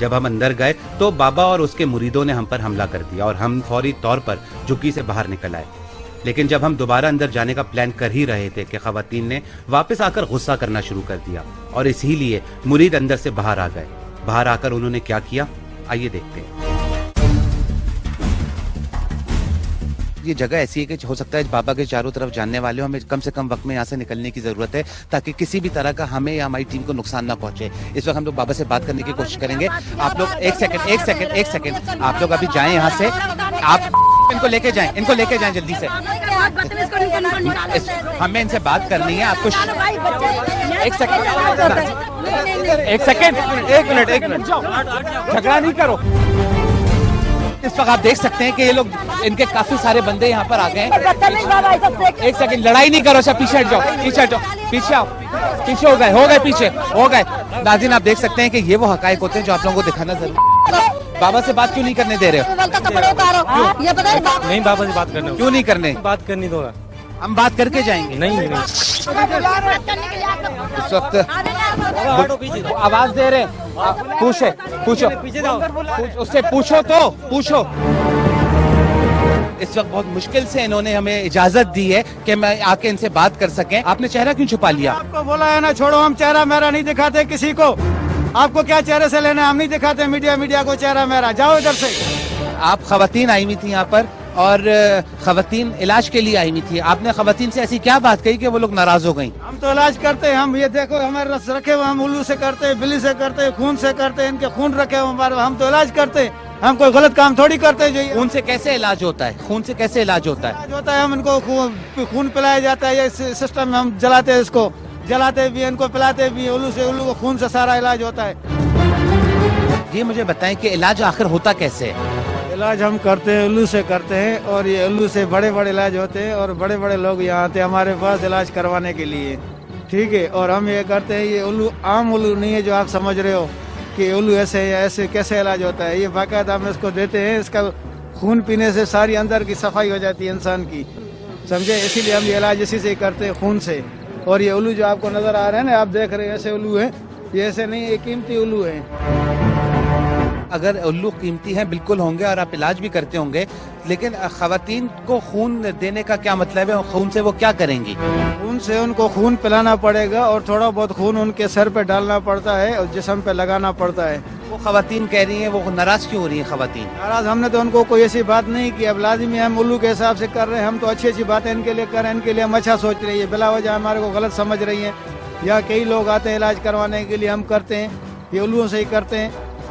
جب ہم اندر گئے تو بابا اور اس کے مریدوں نے ہم پر حملہ کر دیا اور ہم فوری طور پر جھگی سے باہر نکل آئے. لیکن جب ہم دوبارہ اندر جانے کا پلان کر ہی رہے تھے کہ خواتین نے واپس آ کر غصہ کرنا شروع کر دیا اور اسی لیے مرید اندر سے باہر آ گئے. باہر آ کر انہوں نے کیا کیا, آئیے دیکھتے ہیں. یہ جگہ ایسی ہے کہ ہو سکتا ہے بابا کے چاروں طرف جاننے والے ہوں, ہمیں کم سے کم وقت میں یہاں سے نکلنے کی ضرورت ہے تاکہ کسی بھی طرح کا ہمیں یا ہماری ٹیم کو نقصان نہ پہنچے. اس وقت ہم لوگ بابا سے بات کرنے کی کوشش کریں گے. آپ لوگ ایک سیکنڈ آپ لوگ ابھی جائیں یہاں سے, آپ ان کو لے کے جائیں جلدی سے. ہمیں ان سے بات کرنی ہے. آپ کو ایک منٹ جھگڑا نہیں کرو. اس وقت آپ دیکھ سکتے ہیں کہ یہ لوگ ان کے کافی سارے بندے یہاں پر آ گئے ہیں. ایک سیکنڈ, لڑائی نہیں کرو, سب پیچھے ہٹ جاؤ, پیچھے آؤ, پیچھے ہو گئے. ناظرین آپ دیکھ سکتے ہیں کہ یہ وہ حقائق ہوتے ہیں جو آپ لوگوں کو دکھانا ضروری ہے. بابا سے بات کیوں نہیں کرنے دے رہے ہو؟ نہیں بابا سے بات کرنے, کیوں نہیں کرنے؟ بات کرنی دو, ہم بات کر کے جائیں گے. نہیں اس وقت آواز دے رہے ہیں, پوچھو اس سے, پوچھو. اس وقت بہت مشکل سے انہوں نے ہمیں اجازت دی ہے کہ میں آ کے ان سے بات کر سکیں. آپ نے چہرہ کیوں چھپا لیا؟ آپ کو بولا ہے نا, چھوڑو, ہم چہرہ میرا نہیں دکھاتے کسی کو. آپ کو کیا چہرے سے لینا, ہم نہیں دکھاتے میڈیا کو چہرہ میرا. جاؤ ادھر سے. آپ خواتین آئی ہوئی تھی یہاں پر اور خواتین علاج کے لیے آئی ہوئی تھی. آپ نے خواتین سے ایسی کیا بات کہی کہ وہ لوگ ناراض ہو گئیں؟ ہم تو علاج کرتے ہیں. ہم یہ دیکھو ہمارے رس رکھے ہوئے, ہم الو سے کرتے ہیں, بلی سے کرتے ہیں, خون سے کرتے ہیں. ان کے خون رکھے ہوئے ہمارے, ہم تو علاج کرتے ہیں. ہم کوئی غلط کام تھوڑی کرتے ہیں. خون سے کیسے علاج ہوتا ہے؟ ہم ان کو خون پلایا جاتا ہے. یہ سسٹم میں ہم جلاتے ہیں, اس کو جلاتے بھی, ان کو پلاتے بھی. الو کو خون سے سارا علاج ہوتا ہے. یہ مجھے بتائیں کہ علاج آخر ہوتا کیسے ہے؟ علاج ہم کرتے ہیں, الو سے کرتے ہیں, اور یہ الو سے بڑے علاج ہوتے ہیں, اور بڑے لوگ یہاں آتے ہیں ہمارے پاس علاج کروانے کے لیے. ٹھیک ہے, اور ہم یہ کرتے ہیں. یہ الو عام الو نہیں ہے جو آپ سمجھ رہے ہو کہ الو ایسے یا ایسے کیسے علاج ہوتا ہے. یہ باقاعدہ ہم اس کو دیتے ہیں. اس کا خون پینے سے ساری اندر کی صفائی ہو جاتی ہے انسان کی, سمجھے. اسی لیے ہم یہ علاج اسی سے کرتے ہیں, خون سے. اور یہ الو جو آپ کو نظر آ رہے ہیں نا, آپ دیکھ رہے ہیں ایسے الو ہے, یہ ایسے نہیں, یہ قیمتی الو ہے. اگر الو قیمتی ہیں بالکل ہوں گے اور آپ علاج بھی کرتے ہوں گے, لیکن خواتین کو خون دینے کا کیا مطلب ہے؟ خون سے وہ کیا کریں گی؟ خون سے ان کو خون پلانا پڑے گا, اور تھوڑا بہت خون ان کے سر پہ ڈالنا پڑتا ہے اور جسم پہ لگانا پڑتا ہے. وہ خواتین کہہ رہی ہیں, وہ ناراض کیوں ہو رہی ہیں خواتین؟ ناراض ہم نے تو ان کو کوئی ایسی بات نہیں کی. اب لازمی ہم الو کے حساب سے کر رہے ہیں. ہم تو اچھی باتیں ان کے لیے کر رہے ہیں, ان کے لیے ہم اچھا سوچ رہے ہیں. بلا وجہ ہمارے کو غلط سمجھ رہی ہیں. یا کئی لوگ آتے ہیں علاج کروانے کے لیے, ہم کرتے ہیں, یہ الوؤں سے ہی کرتے ہیں.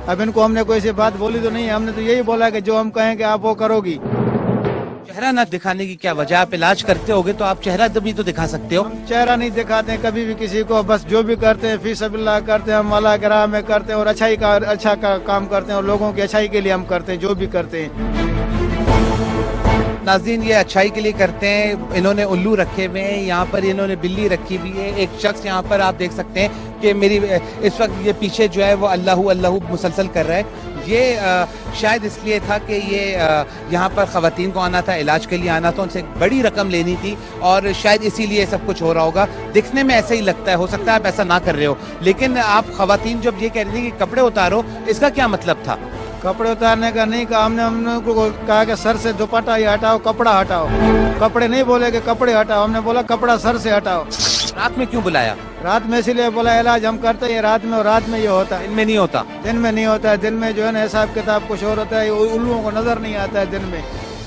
اب ان کو ہم نے کوئی ایسی بات بولی تو نہیں ہے. ہم نے تو یہی بولا کہ جو ہم کہیں کہ آپ وہ کرو گی. چہرہ نہ دکھانے کی کیا وجہ؟ آپ علاج کرتے ہوگے تو آپ چہرہ بھی تو دکھا سکتے ہو. چہرہ نہیں دکھاتے ہیں کبھی بھی کسی کو. بس جو بھی کرتے ہیں فی سبیل اللہ کرتے ہیں, ہم اللہ کے راہ میں کرتے ہیں, اور اچھا کام کرتے ہیں, اور لوگوں کی اچھائی کے لیے ہم کرتے ہیں جو بھی کرتے ہیں. ناظرین یہ اچھائی کے لیے کرتے ہیں. انہوں نے الو رکھے ہوئے ہیں یہاں پر, انہوں نے بلی رکھی ہوئی ہے. ایک شخص یہاں پر آپ دیکھ سکتے ہیں کہ میری اس وقت یہ پیچھے جو ہے وہ اللہ مسلسل کر رہا ہے. یہ شاید اس لیے تھا کہ یہ یہاں پر خواتین کو آنا تھا, علاج کے لیے آنا تھا, ان سے ایک بڑی رقم لینی تھی, اور شاید اسی لیے سب کچھ ہو رہا ہوگا. دکھنے میں ایسا ہی لگتا ہے, ہو سکتا ہے آپ ایسا نہ کر رہے ہو, لیکن آپ خواتین جب یہ کہہ رہی تھی کہ کپڑے اتارو, اس کا کیا مطلب تھا؟ کپڑے اتارنے کا نہیں کہا. ہم نے کو کہا کہ سر سے دوپٹہ یہ ہٹاؤ, کپڑا ہٹاؤ. کپڑے نہیں بولے کہ کپڑے ہٹاؤ, ہم نے بولا کپڑا سر سے ہٹاؤ. رات میں کیوں بلایا؟ رات میں اسی لیے بولا علاج ہم کرتے ہیں رات میں, اور رات میں یہ ہوتا ہے, دن میں نہیں ہوتا. دن میں نہیں ہوتا ہے. دن میں جو ہے نا حساب کتاب کچھ اور ہوتا ہے. الوؤں کو نظر نہیں آتا ہے دن میں.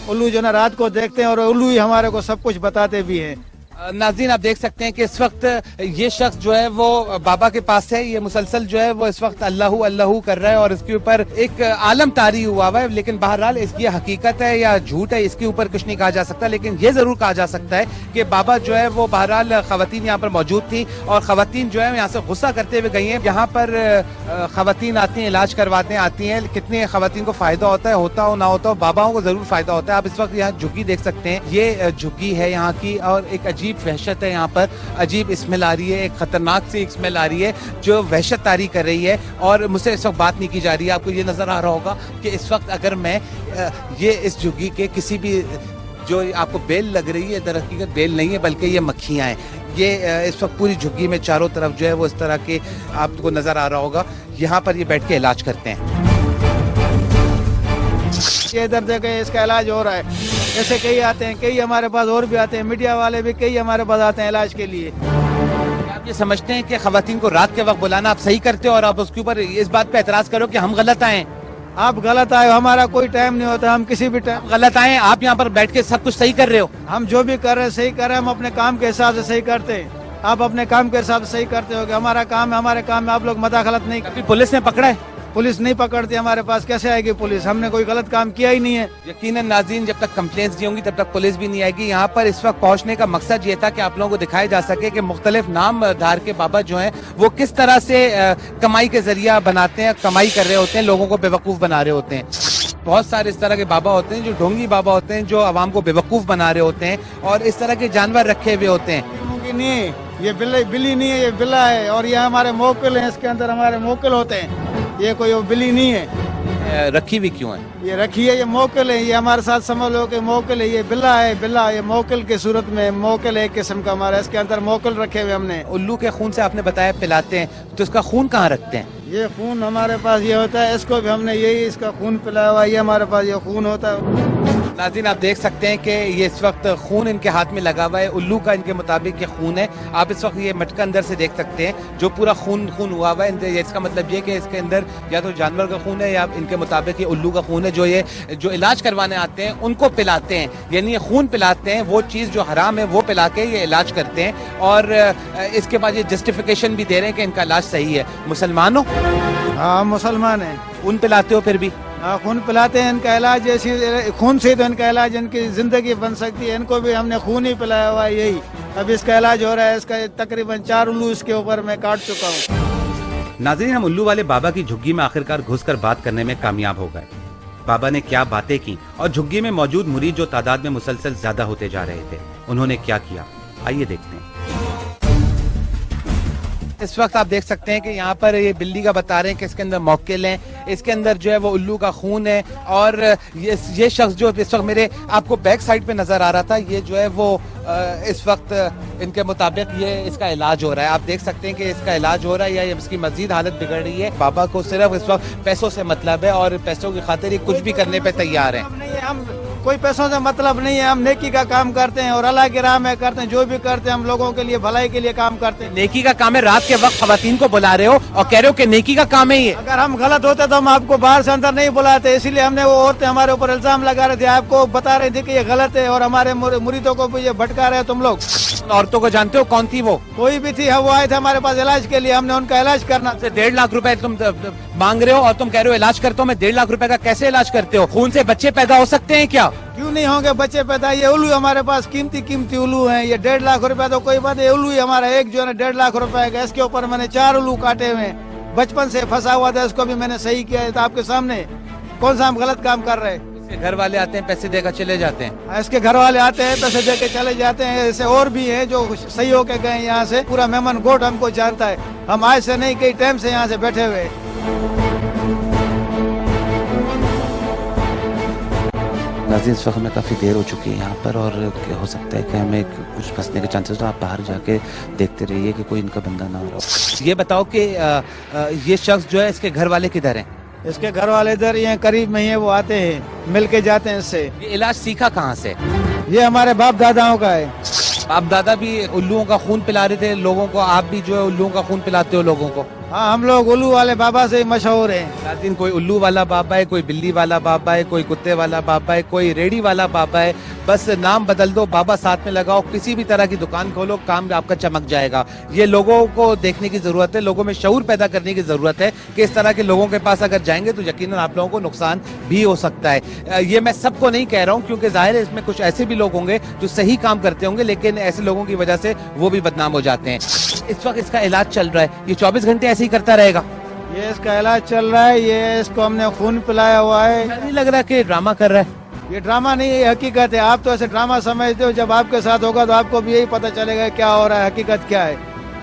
الو جو ہے نا رات کو دیکھتے ہیں, اور الو ہی ہمارے کو سب کچھ بتاتے بھی ہیں. ناظرین آپ دیکھ سکتے ہیں کہ اس وقت یہ شخص جو ہے وہ بابا کے پاس ہے, یہ مسلسل جو ہے وہ اس وقت اللہ کر رہا ہے, اور اس کے اوپر ایک عالم طاری ہوا ہے. لیکن بہرحال اس کی حقیقت ہے یا جھوٹ ہے, اس کے اوپر کچھ نہیں کہا جا سکتا, لیکن یہ ضرور کہا جا سکتا ہے کہ بابا جو ہے وہ بہرحال خواتین یہاں پر موجود تھی, اور خواتین جو ہے یہاں سے غصہ کرتے ہوئے گئی ہیں. یہاں پر خواتین آتی ہیں, علاج کرواتے ہیں, آتی ہیں. کتنے خواتین کو فائدہ ہوتا ہے, ہوتا ہو نہ ہوتا ہو, باباؤں کو ضرور فائدہ ہوتا ہے. آپ اس وقت یہاں جھگی دیکھ سکتے ہیں, یہ جھگی ہے یہاں کی, اور ایک عجیب وحشت ہے یہاں پر. عجیب اسمیل آ رہی ہے, ایک خطرناک سی اسمیل آ رہی ہے جو وحشت طاری کر رہی ہے, اور مجھ سے اس وقت بات نہیں کی جا رہی ہے. آپ کو یہ نظر آ رہا ہوگا کہ اس وقت اگر میں یہ اس جھگی کے کسی بھی جو آپ کو بیل لگ رہی ہے, در حقیقت بیل نہیں ہے بلکہ یہ مکھیاں ہیں. یہ اس وقت پوری جھگی میں چاروں طرف جو ہے وہ اس طرح کے آپ کو نظر آ رہا ہوگا، یہاں پر یہ بیٹھ کے علاج کرتے ہیں۔ یہ ادھر دیکھیں اس کا علاج ہو رہا ہے، ایسے کئی آتے ہیں، کئی ہمارے پاس اور بھی آتے ہیں، میڈیا والے بھی کئی ہمارے پاس آتے ہیں علاج کے لیے۔ آپ یہ سمجھتے ہیں کہ خواتین کو رات کے وقت بلانا آپ صحیح کرتے ہو اور آپ اس کے اوپر اس بات پہ اعتراض کرو کہ ہم غلط آئے ہیں؟ آپ غلط آئے ہو، ہمارا کوئی ٹائم نہیں ہوتا، ہم کسی بھی ٹائم غلط آئے ہیں، آپ یہاں پر بیٹھ کے سب کچھ صحیح کر رہے ہو؟ ہم جو بھی کر رہے ہیں صحیح کر رہے ہیں، ہم اپنے کام کے حساب سے صحیح کرتے ہیں۔ آپ اپنے کام کے حساب سے صحیح کرتے ہو کہ ہمارا کام ہے، ہمارے کام میں آپ لوگ مداخلت نہیں کرتے۔ پولیس نے پکڑا ہے؟ پولیس نہیں پکڑتی ہمارے پاس، کیسے آئے گی پولیس؟ ہم نے کوئی غلط کام کیا ہی نہیں ہے۔ یقیناً ناظرین، جب تک کمپلینٹس نہیں ہوں گی تب تک پولیس بھی نہیں آئے گی۔ یہاں پر اس وقت پہنچنے کا مقصد یہ تھا کہ آپ لوگوں کو دکھایا جا سکے کہ مختلف نام دھار کے بابا جو ہیں وہ کس طرح سے کمائی کے ذریعہ بناتے ہیں، کمائی کر رہے ہوتے ہیں، لوگوں کو بیوقوف بنا رہے ہوتے ہیں۔ بہت سارے اس طرح کے بابا ہوتے ہیں جو ڈھونگی بابا ہوتے ہیں، جو عوام کو بیوقوف بنا رہے ہوتے ہیں اور اس طرح کے جانور رکھے ہوئے ہوتے ہیں۔ نہیں، یہ بلی نہیں ہے، یہ بلا ہے، اور یہ ہمارے موکل ہیں، اس کے اندر ہمارے موکل ہوتے ہیں، یہ کوئی بلی نہیں ہے۔ رکھی ہوئی کیوں ہے؟ یہ رکھی ہے، یہ موکل ہے، یہ ہمارے ساتھ سمجھ لو کہ موکل ہے، یہ بلا ہے، بلا یہ موکل کی صورت میں، موکل ایک قسم کا ہمارا، اس کے اندر موکل رکھے ہوئے ہم نے۔ الو کے خون سے آپ نے بتایا پلاتے ہیں، تو اس کا خون کہاں رکھتے ہیں؟ یہ خون ہمارے پاس یہ ہوتا ہے، اس کو بھی ہم نے یہی اس کا خون پلایا ہوا ہے، یہ ہمارے پاس یہ خون ہوتا ہے۔ ناظرین آپ دیکھ سکتے ہیں کہ یہ اس وقت خون ان کے ہاتھ میں لگا ہوا ہے، الو کا ان کے مطابق یہ خون ہے۔ آپ اس وقت یہ مٹکا اندر سے دیکھ سکتے ہیں جو پورا خون ہوا ہوا ہے، اس کا مطلب یہ کہ اس کے اندر یا تو جانور کا خون ہے یا ان کے مطابق یہ الو کا خون ہے، جو علاج کروانے آتے ہیں ان کو پلاتے ہیں، یعنی یہ خون پلاتے ہیں، وہ چیز جو حرام ہے وہ پلا کے یہ علاج کرتے ہیں اور اس کے بعد یہ جسٹیفیکیشن بھی دے رہے ہیں کہ ان کا علاج صحیح ہے۔ مسلمان ہو؟ ہاں مسلمان ہیں۔ خون پلاتے ہو پھر بھی؟ ہاں خون پلاتے ہیں، ان کا علاج جیسی خون سے تو ان کا علاج، ان کی زندگی بن سکتی ہے، ان کو بھی ہم نے خون ہی پلایا ہوا ہے یہی۔ اب اس کا علاج ہو رہا ہے، اس کا تقریباً 4 الو اس کے اوپر میں کاٹ چکا ہوں۔ ناظرین ہم الو والے بابا کی جھگی میں آخرکار گھس کر بات کرنے میں کامیاب ہو گئے۔ بابا نے کیا باتیں کی اور جھگی میں موجود مرید جو تعداد میں مسلسل زیادہ ہوتے جا رہے تھے انہوں نے کیا کیا، آئیے دیکھتے ہیں۔ اس وقت آپ دیکھ سکتے ہیں کہ یہاں پر یہ بلی کا بتا رہے ہیں کہ اس کے اندر موکل ہیں، اس کے اندر جو ہے وہ الو کا خون ہے اور یہ شخص جو اس وقت میرے آپ کو بیک سائڈ پہ نظر آ رہا تھا، یہ جو ہے وہ اس وقت ان کے مطابق یہ اس کا علاج ہو رہا ہے۔ آپ دیکھ سکتے ہیں کہ اس کا علاج ہو رہا ہے یا اس کی مزید حالت بگڑ رہی ہے۔ بابا کو صرف اس وقت پیسوں سے مطلب ہے اور پیسوں کی خاطر یہ کچھ بھی کرنے پہ تیار ہیں۔ ہم کوئی پیسوں سے مطلب نہیں ہے، ہم نیکی کا کام کرتے ہیں اور اللہ کی راہ میں کرتے ہیں، جو بھی کرتے ہیں ہم لوگوں کے لیے بھلائی کے لیے کام کرتے ہیں۔ نیکی کا کام ہے، رات کے وقت خواتین کو بلا رہے ہو اور کہہ رہے ہو کہ نیکی کا کام ہے یہ۔ اگر ہم غلط ہوتے تو ہم آپ کو باہر سے اندر نہیں بلاتے، اسی لیے ہم نے وہ عورتیں ہمارے اوپر الزام لگا رہے تھے، آپ کو بتا رہے تھے کہ یہ غلط ہے اور ہمارے مریدوں کو بھی یہ بھٹکا رہے تم لوگ۔ عورتوں کو جانتے ہو کون تھی وہ؟ کوئی بھی تھی، وہ آئے تھے ہمارے پاس علاج کے لیے، ہم نے ان کا علاج کرنا۔ 1.5 لاکھ روپے تم مانگ رہے ہو اور تم کہہ رہے ہو علاج کرتا ہوں میں، 1.5 لاکھ روپے کا کیسے علاج کرتے ہو؟ خون سے بچے پیدا ہو سکتے ہیں کیا؟ کیوں نہیں ہوں گے بچے پیدا؟ یہ الو ہمارے پاس قیمتی الو ہیں، یہ 1.5 لاکھ روپے تو کوئی بات ہے، الو ہی ہمارا ایک جو ہے 1.5 لاکھ روپے کا، اس کے اوپر میں نے 4 الو کاٹے ہوئے ہیں، بچپن سے پھنسا ہوا تھا، اس کو بھی میں نے صحیح کیا ہے تو آپ کے سامنے۔ کون سا ہم غلط کام کر رہے ہیں؟ گھر والے آتے ہیں پیسے دے کر چلے جاتے ہیں، اس کے گھر والے آتے ہیں پیسے دے کے چلے جاتے ہیں، ایسے اور بھی ہیں جو صحیح ہو کے گئے یہاں سے، پورا مہمان گوٹ ہم کو جانتا ہے، ہم آج سے نہیں کئی ٹائم سے یہاں سے بیٹھے ہوئے۔ ناظرین اس وقت میں کافی دیر ہو چکی ہے یہاں پر اور ہو سکتا ہے کہ ہمیں کچھ پھنسنے کے چانسز، تو آپ باہر جا کے دیکھتے رہیے کہ کوئی ان کا بندہ نہ ہو رہا ہو۔ یہ بتاؤ کہ یہ شخص جو ہے اس کے گھر والے کدھر ہیں؟ اس کے گھر والے ادھر یہ قریب میں ہی ہیں، وہ آتے ہیں مل کے جاتے ہیں اس سے۔ یہ علاج سیکھا کہاں سے؟ یہ ہمارے باپ داداؤں کا ہے۔ باپ دادا بھی الوؤں کا خون پلا رہے تھے لوگوں کو، آپ بھی جو ہے الوؤں کا خون پلاتے ہو لوگوں کو؟ ہاں ہم لوگ الو والے بابا سے مشہور ہیں۔ لیکن کوئی الو والا بابا ہے، کوئی بلی والا بابا ہے، کوئی کتے والا بابا ہے، کوئی ریڑھی والا بابا ہے، بس نام بدل دو، بابا ساتھ میں لگاؤ، کسی بھی طرح کی دکان کھولو، کام آپ کا چمک جائے گا۔ یہ لوگوں کو دیکھنے کی ضرورت ہے، لوگوں میں شعور پیدا کرنے کی ضرورت ہے کہ اس طرح کے لوگوں کے پاس اگر جائیں گے تو یقیناً آپ لوگوں کو نقصان بھی ہو سکتا ہے۔ یہ میں سب کو نہیں کہہ رہا ہوں کیونکہ ظاہر ہے اس میں کچھ ایسے بھی لوگ ہوں گے جو صحیح کام کرتے ہوں گے، لیکن ایسے لوگوں کی وجہ سے وہ بھی بدنام ہو جاتے ہیں۔ اس وقت اس کا علاج چل رہا ہے، یہ 24 گھنٹے ایسے ہی کرتا رہے گا؟ یہ اس کا علاج چل رہا ہے، یہ اس کو ہم نے خون پلایا ہوا ہے۔ نہیں لگ رہا کہ ڈرامہ کر رہا ہے؟ یہ ڈرامہ نہیں ہے، یہ حقیقت ہے۔ آپ تو ایسے ڈرامہ سمجھتے ہو، جب آپ کے ساتھ ہوگا تو آپ کو بھی یہی پتہ چلے گا کیا ہو رہا ہے، حقیقت کیا ہے۔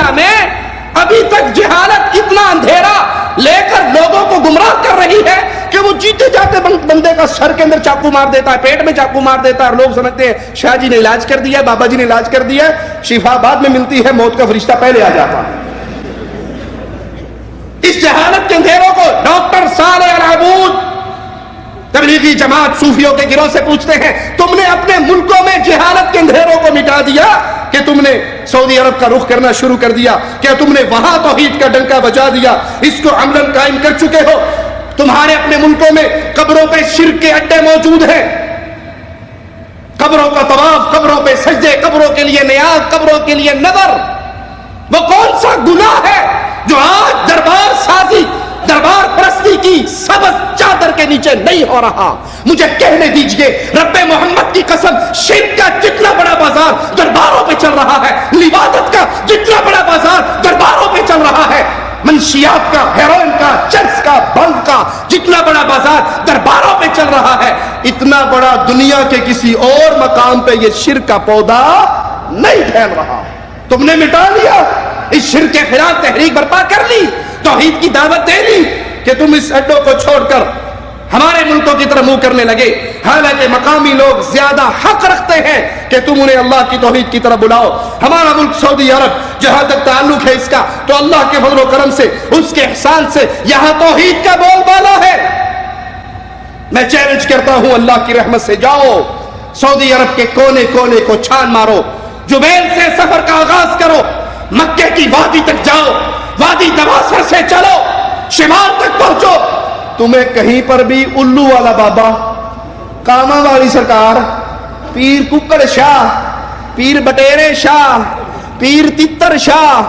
دنیا میں ابھی تک جہالت اتنا اندھیرا لے کر لوگوں کو گمراہ کر رہی ہے کہ وہ جیتے جاتے بندے کا سر کے اندر چاقو مار دیتا ہے, پیٹ میں چاقو مار دیتا ہے, اور لوگ سمجھتے ہیں شاہ جی نے علاج کر دیا, بابا جی نے علاج کر دیا, شفا بعد میں ملتی ہے, موت کا فرشتہ پہلے آ جاتا ہے. اس جہالت کے اندھیروں کو ڈاکٹر صالح العبود تبلیغی جماعت صوفیوں کے گروہ سے پوچھتے ہیں, تم نے اپنے ملکوں میں جہالت کے اندھیروں کو مٹا دیا کہ تم نے سعودی عرب کا رخ کرنا شروع کر دیا, کیا تم نے وہاں توحید کا ڈنکا بجا دیا, اس کو عملاً قائم کر چکے ہو؟ تمہارے اپنے ملکوں میں قبروں پہ شرک کے اڈے موجود ہیں, قبروں کا طواف, قبروں پہ سجدے, قبروں کے لیے نیاز, قبروں کے لیے نظر. وہ کون سا گناہ ہے جو آج دربار سازی, دربار پرستی کی سبز چادر کے نیچے نہیں ہو رہا؟ مجھے کہنے دیجئے, رب محمد کی قسم, شرک کا جتنا بڑا بازار درباروں پہ چل رہا ہے, لواطت کا جتنا بڑا بازار درباروں پہ چل رہا ہے, منشیات کا, ہیروئن کا, چرس کا, بنگ کا جتنا بڑا بازار درباروں پہ چل رہا ہے, اتنا بڑا دنیا کے کسی اور مقام پہ یہ شرک کا پودا نہیں پھیل رہا. تم نے مٹا لیا, اس شرک کے خلاف تحریک برپا کر لی, توحید کی دعوت دے لی کہ تم اس اڈوں کو چھوڑ کر ہمارے ملکوں کی طرف منہ کرنے لگے, حالانکہ مقامی لوگ زیادہ حق رکھتے ہیں کہ تم انہیں اللہ کی توحید کی طرف بلاؤ. ہمارا ملک سعودی عرب جہاں تک تعلق ہے اس کا, تو اللہ کے فضل و کرم سے, اس کے احسان سے یہاں توحید کا بول بالا ہے. میں چیلنج کرتا ہوں, اللہ کی رحمت سے جاؤ سعودی عرب کے کونے کونے کو چھان مارو, جبیل سے سفر کا آغاز کرو, مکے کی وادی تک جاؤ, وادی دواسر سے چلو, شمال تک پہنچو, تمہیں کہیں پر بھی الو والا بابا, کاما والی سرکار, پیر ککڑ شاہ, پیر بٹیرے شاہ, پیر تتر شاہ,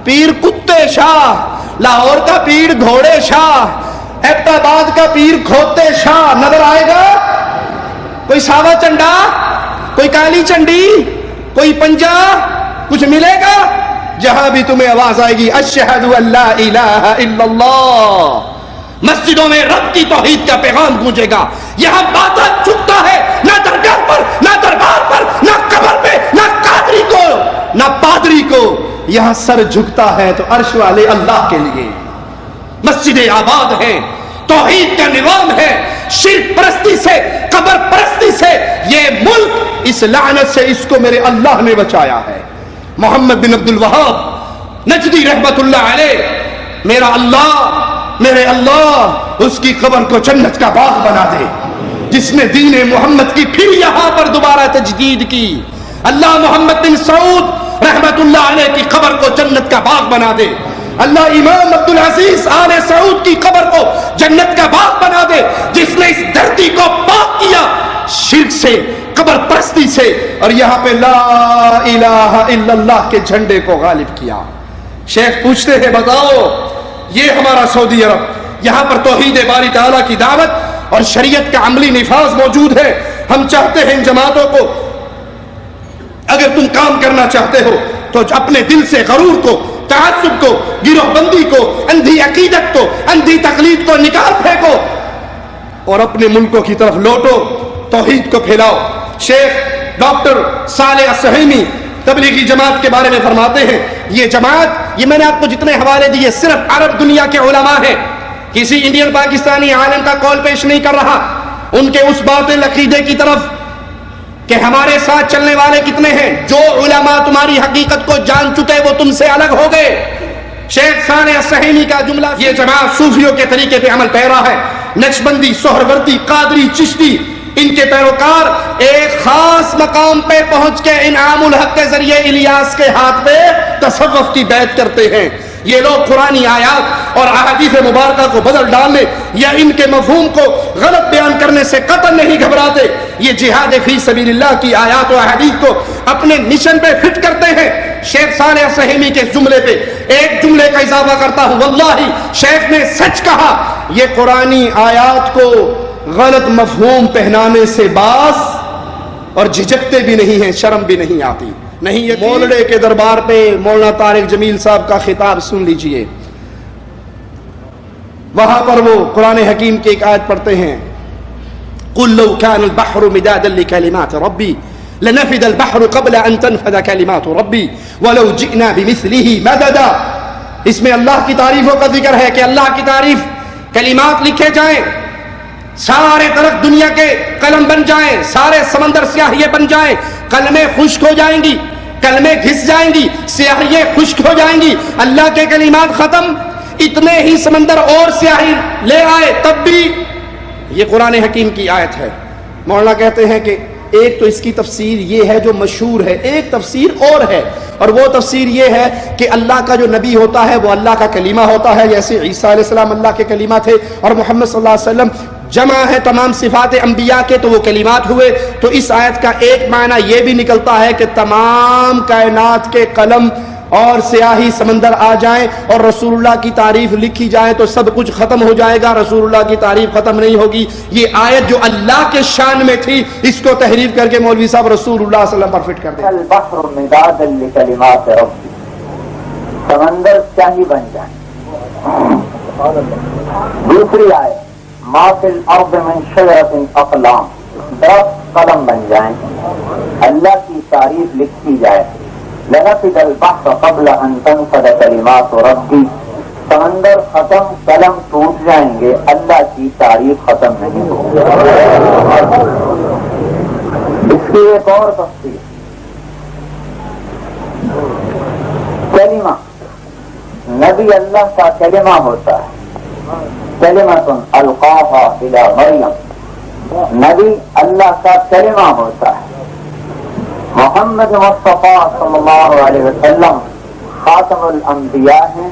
پیر کتے شاہ, لاہور کا پیر گھوڑے شاہ, ایبٹ آباد کا پیر کھوتے شاہ نظر آئے گا؟ کوئی ساوا چنڈا, کوئی کالی چنڈی, کوئی پنجا, کچھ ملے گا؟ جہاں بھی تمہیں آواز آئے گی اشہد ان لا الہ الا اللہ, مسجدوں میں رب کی توحید کا پیغام گونجے گا. یہاں باتاں چھپتا ہے, نہ درگاہ پر, نہ دربار پر, نہ قبر پہ, نہ قادری کو, نہ پادری کو. یہاں سر جھکتا ہے تو عرش والے اللہ کے لیے. مسجدیں آباد ہیں, توحید کا نظام ہے, شرک پرستی سے, قبر پرستی سے یہ ملک اس لعنت سے اس کو میرے اللہ نے بچایا ہے. محمد بن عبد الوہاب نجدی رحمت اللہ علیہ, میرے اللہ اس کی قبر کو جنت کا باغ بنا دے, جس نے دین محمد کی پھر یہاں پر دوبارہ تجدید کی. اللہ محمد بن سعود رحمت اللہ علیہ کی قبر کو جنت کا باغ بنا دے. اللہ امام عبدالعزیز آل سعود کی قبر کو جنت کا باغ بنا دے, جس نے اس دھرتی کو پاک کیا شرک سے, قبر پرستی سے, اور یہاں پہ لا الہ الا اللہ کے جھنڈے کو غالب کیا. شیخ پوچھتے ہیں, بتاؤ یہ ہمارا سعودی عرب, یہاں پر توحید باری تعالیٰ کی دعوت اور شریعت کا عملی نفاذ موجود ہے. ہم چاہتے ہیں ان جماعتوں کو, اگر تم کام کرنا چاہتے ہو تو اپنے دل سے غرور کو, تعصب کو, گروہ بندی کو, اندھی عقیدت کو, اندھی تقلید کو نکال پھینکو اور اپنے ملکوں کی طرف لوٹو, توحید کو پھیلاؤ. شیخ ڈاکٹر صالح السہیمی تبلیغی جماعت کے بارے میں فرماتے ہیں, یہ جماعت, یہ میں نے آپ کو جتنے حوالے دیے صرف عرب دنیا کے علماء ہیں, کسی انڈین پاکستانی عالم کا قول پیش نہیں کر رہا. ان کے اس باطل عقیدے کی طرف کہ ہمارے ساتھ چلنے والے کتنے ہیں, جو علماء تمہاری حقیقت کو جان چکے وہ تم سے الگ ہو گئے. شیخ صالح السہیمی کا جملہ, یہ جماعت صوفیوں کے طریقے پہ عمل پیرا ہے. نقشبندی, سہروردی, قادری, چشتی, ان کے پیروکار ایک خاص مقام پہ پہنچ کے انعام الحق کے ذریعے الیاس کے ہاتھ پہ تصوف کی بیعت کرتے ہیں. یہ لوگ قرآنی آیات اور احادیث مبارکہ کو بدل ڈالنے یا ان کے مفہوم کو غلط بیان کرنے سے قطعا نہیں گھبراتے. یہ جہاد فی سبیل اللہ کی آیات و احادیث کو اپنے مشن پہ فٹ کرتے ہیں. شیخ صالح السہیمی کے جملے پہ ایک جملے کا اضافہ کرتا ہوں, واللہ شیخ نے سچ کہا, یہ قرآنی آیات کو غلط مفہوم پہنانے سے باز اور جھجکتے بھی نہیں ہیں, شرم بھی نہیں آتی. نہیں, یہ مولڑے کے دربار پہ مولانا طارق جمیل صاحب کا خطاب سن لیجئے. وہاں پر وہ قرآن حکیم کی ایک آیت پڑھتے ہیں, قُلْ لَوْ كَانَ الْبَحْرُ مِدَادًا لِكَلِمَاتِ رَبِّي لنفد البحر قبل ان تنفد كلمات ربی ولو جئنا بمثله مددا. اس میں اللہ کی تعریفوں کا ذکر ہے کہ اللہ کی تعریف کلمات لکھے جائیں، سارے درخت دنیا کے قلم بن جائیں، سارے سمندر سیاہیے بن جائیں، قلمیں خشک ہو جائیں گی، کلمیں گھس جائیں گی، سیاہییں خشک ہو جائیں گی، اللہ کے کلمات ختم، اتنے ہی سمندر اور سیاہی لے آئے تب بھی. یہ قرآن حکیم کی آیت ہے. مولانا کہتے ہیں کہ ایک تو اس کی تفسیر یہ ہے جو مشہور ہے، ایک تفسیر اور ہے، اور وہ تفسیر یہ ہے کہ اللہ کا جو نبی ہوتا ہے وہ اللہ کا کلمہ ہوتا ہے، جیسے عیسیٰ علیہ السلام اللہ کے کلمہ تھے، اور محمد صلی اللہ علیہ وسلم جمع ہے تمام صفات انبیاء کے تو وہ کلمات ہوئے. تو اس آیت کا ایک معنی یہ بھی نکلتا ہے کہ تمام کائنات کے قلم اور سیاہی سمندر آ جائیں اور رسول اللہ کی تعریف لکھی جائے تو سب کچھ ختم ہو جائے گا، رسول اللہ کی تعریف ختم نہیں ہوگی. یہ آیت جو اللہ کے شان میں تھی اس کو تحریف کر کے مولوی صاحب رسول اللہ صلی اللہ علیہ وسلم پر فٹ کر دیں. البحر مدادا لکلمات ربی، سمندر سیاہی بن جائیں. دوسری آیت ما فی الارض من شجرۃ اقلام، درخت قلم بن جائیں، اللہ کی تعریف لکھی جائے. لنفد البحر قبل ان تنفد کلمات ربی، سمندر ختم، قلم ٹوٹ جائیں گے، اللہ کی تعریف ختم نہیں ہوگی. اس کی ایک اور تفصیل، کلمہ نبی اللہ کا کلمہ ہوتا ہے، کلمۃ القاہا الی مریم، نبی اللہ کا کلمہ ہوتا ہے. محمد مصطفیٰ صلی اللہ علیہ وسلم خاتم الانبیاء ہیں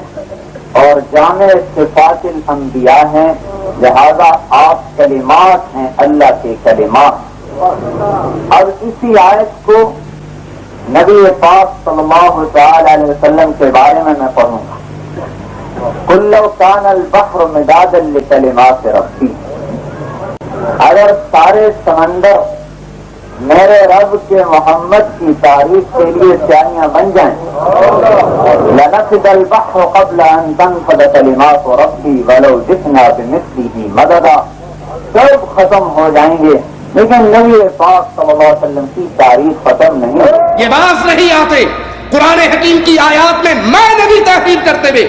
اور جامع صفات الانبیاء ہیں، لہذا آپ کلمات ہیں، اللہ کے کلمات. اب اسی آیت کو نبی پاک صلی اللہ تعالی علیہ وسلم کے بارے میں پڑھوں گا. قل لو کان البحر مدادا لکلمات ربی، اگر سارے سمندر میرے رب کے محمد کی تعریف کے لیے سیاہیاں بن جائیں، لنفد البحر قبل ان تنفد کلمات ربی ولو جئنا بمثله مددا، سب ختم ہو جائیں گے لیکن نبی پاک صلی اللہ علیہ وسلم کی تعریف ختم نہیں. یہ باز نہیں آتے قرآن حکیم کی آیات میں میں نبی تحریر کرتے ہوئے.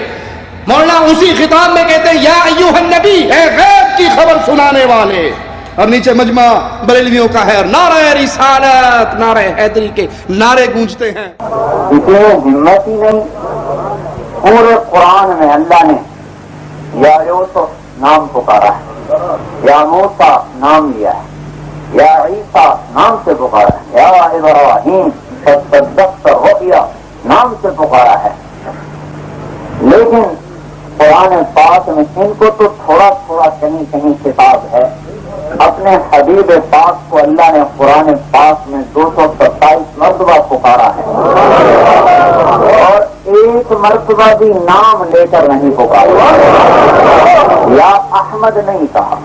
مولانا اسی خطاب میں کہتے ہیں یا ایھا النبی، اے غیب کی خبر سنانے والے، اور نیچے مجمع بریلویوں کا ہے اور نعرہ رسالت، نعرہ حیدری کے نعرے گونجتے ہیں. اتنی ہمت ہی نہیں، پورے قرآن میں اللہ نے یا یوسف نام پکارا ہے، یا موسیٰ نام لیا ہے، یا عیسیٰ نام سے پکارا ہے، یا ابراہیم فصدقت الرؤیا نام سے پکارا ہے. لیکن قرآن پاک میں ان کو تو تھوڑا تھوڑا کہیں کہیں خطاب ہے. اپنے حبیب پاک کو اللہ نے قرآن پاک میں 227 مرتبہ پکارا ہے اور ایک مرتبہ بھی نام لے کر نہیں پکارا. یا احمد نہیں کہا،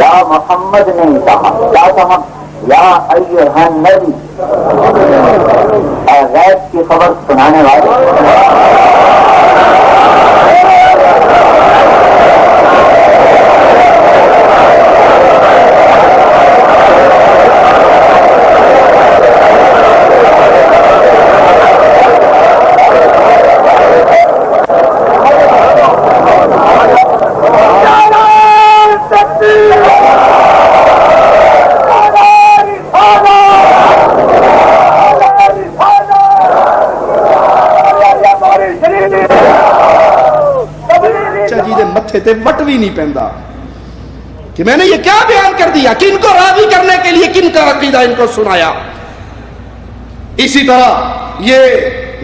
یا محمد نہیں کہا، کیا کہا؟ یا ایھا النبی، غیب کی خبر سنانے والے. وٹ بھی نہیں پہنتا کہ میں نے یہ کیا بیان کر دیا، کن کو راضی کرنے کے لیے کن کا عقیدہ ان کو سنایا. اسی طرح یہ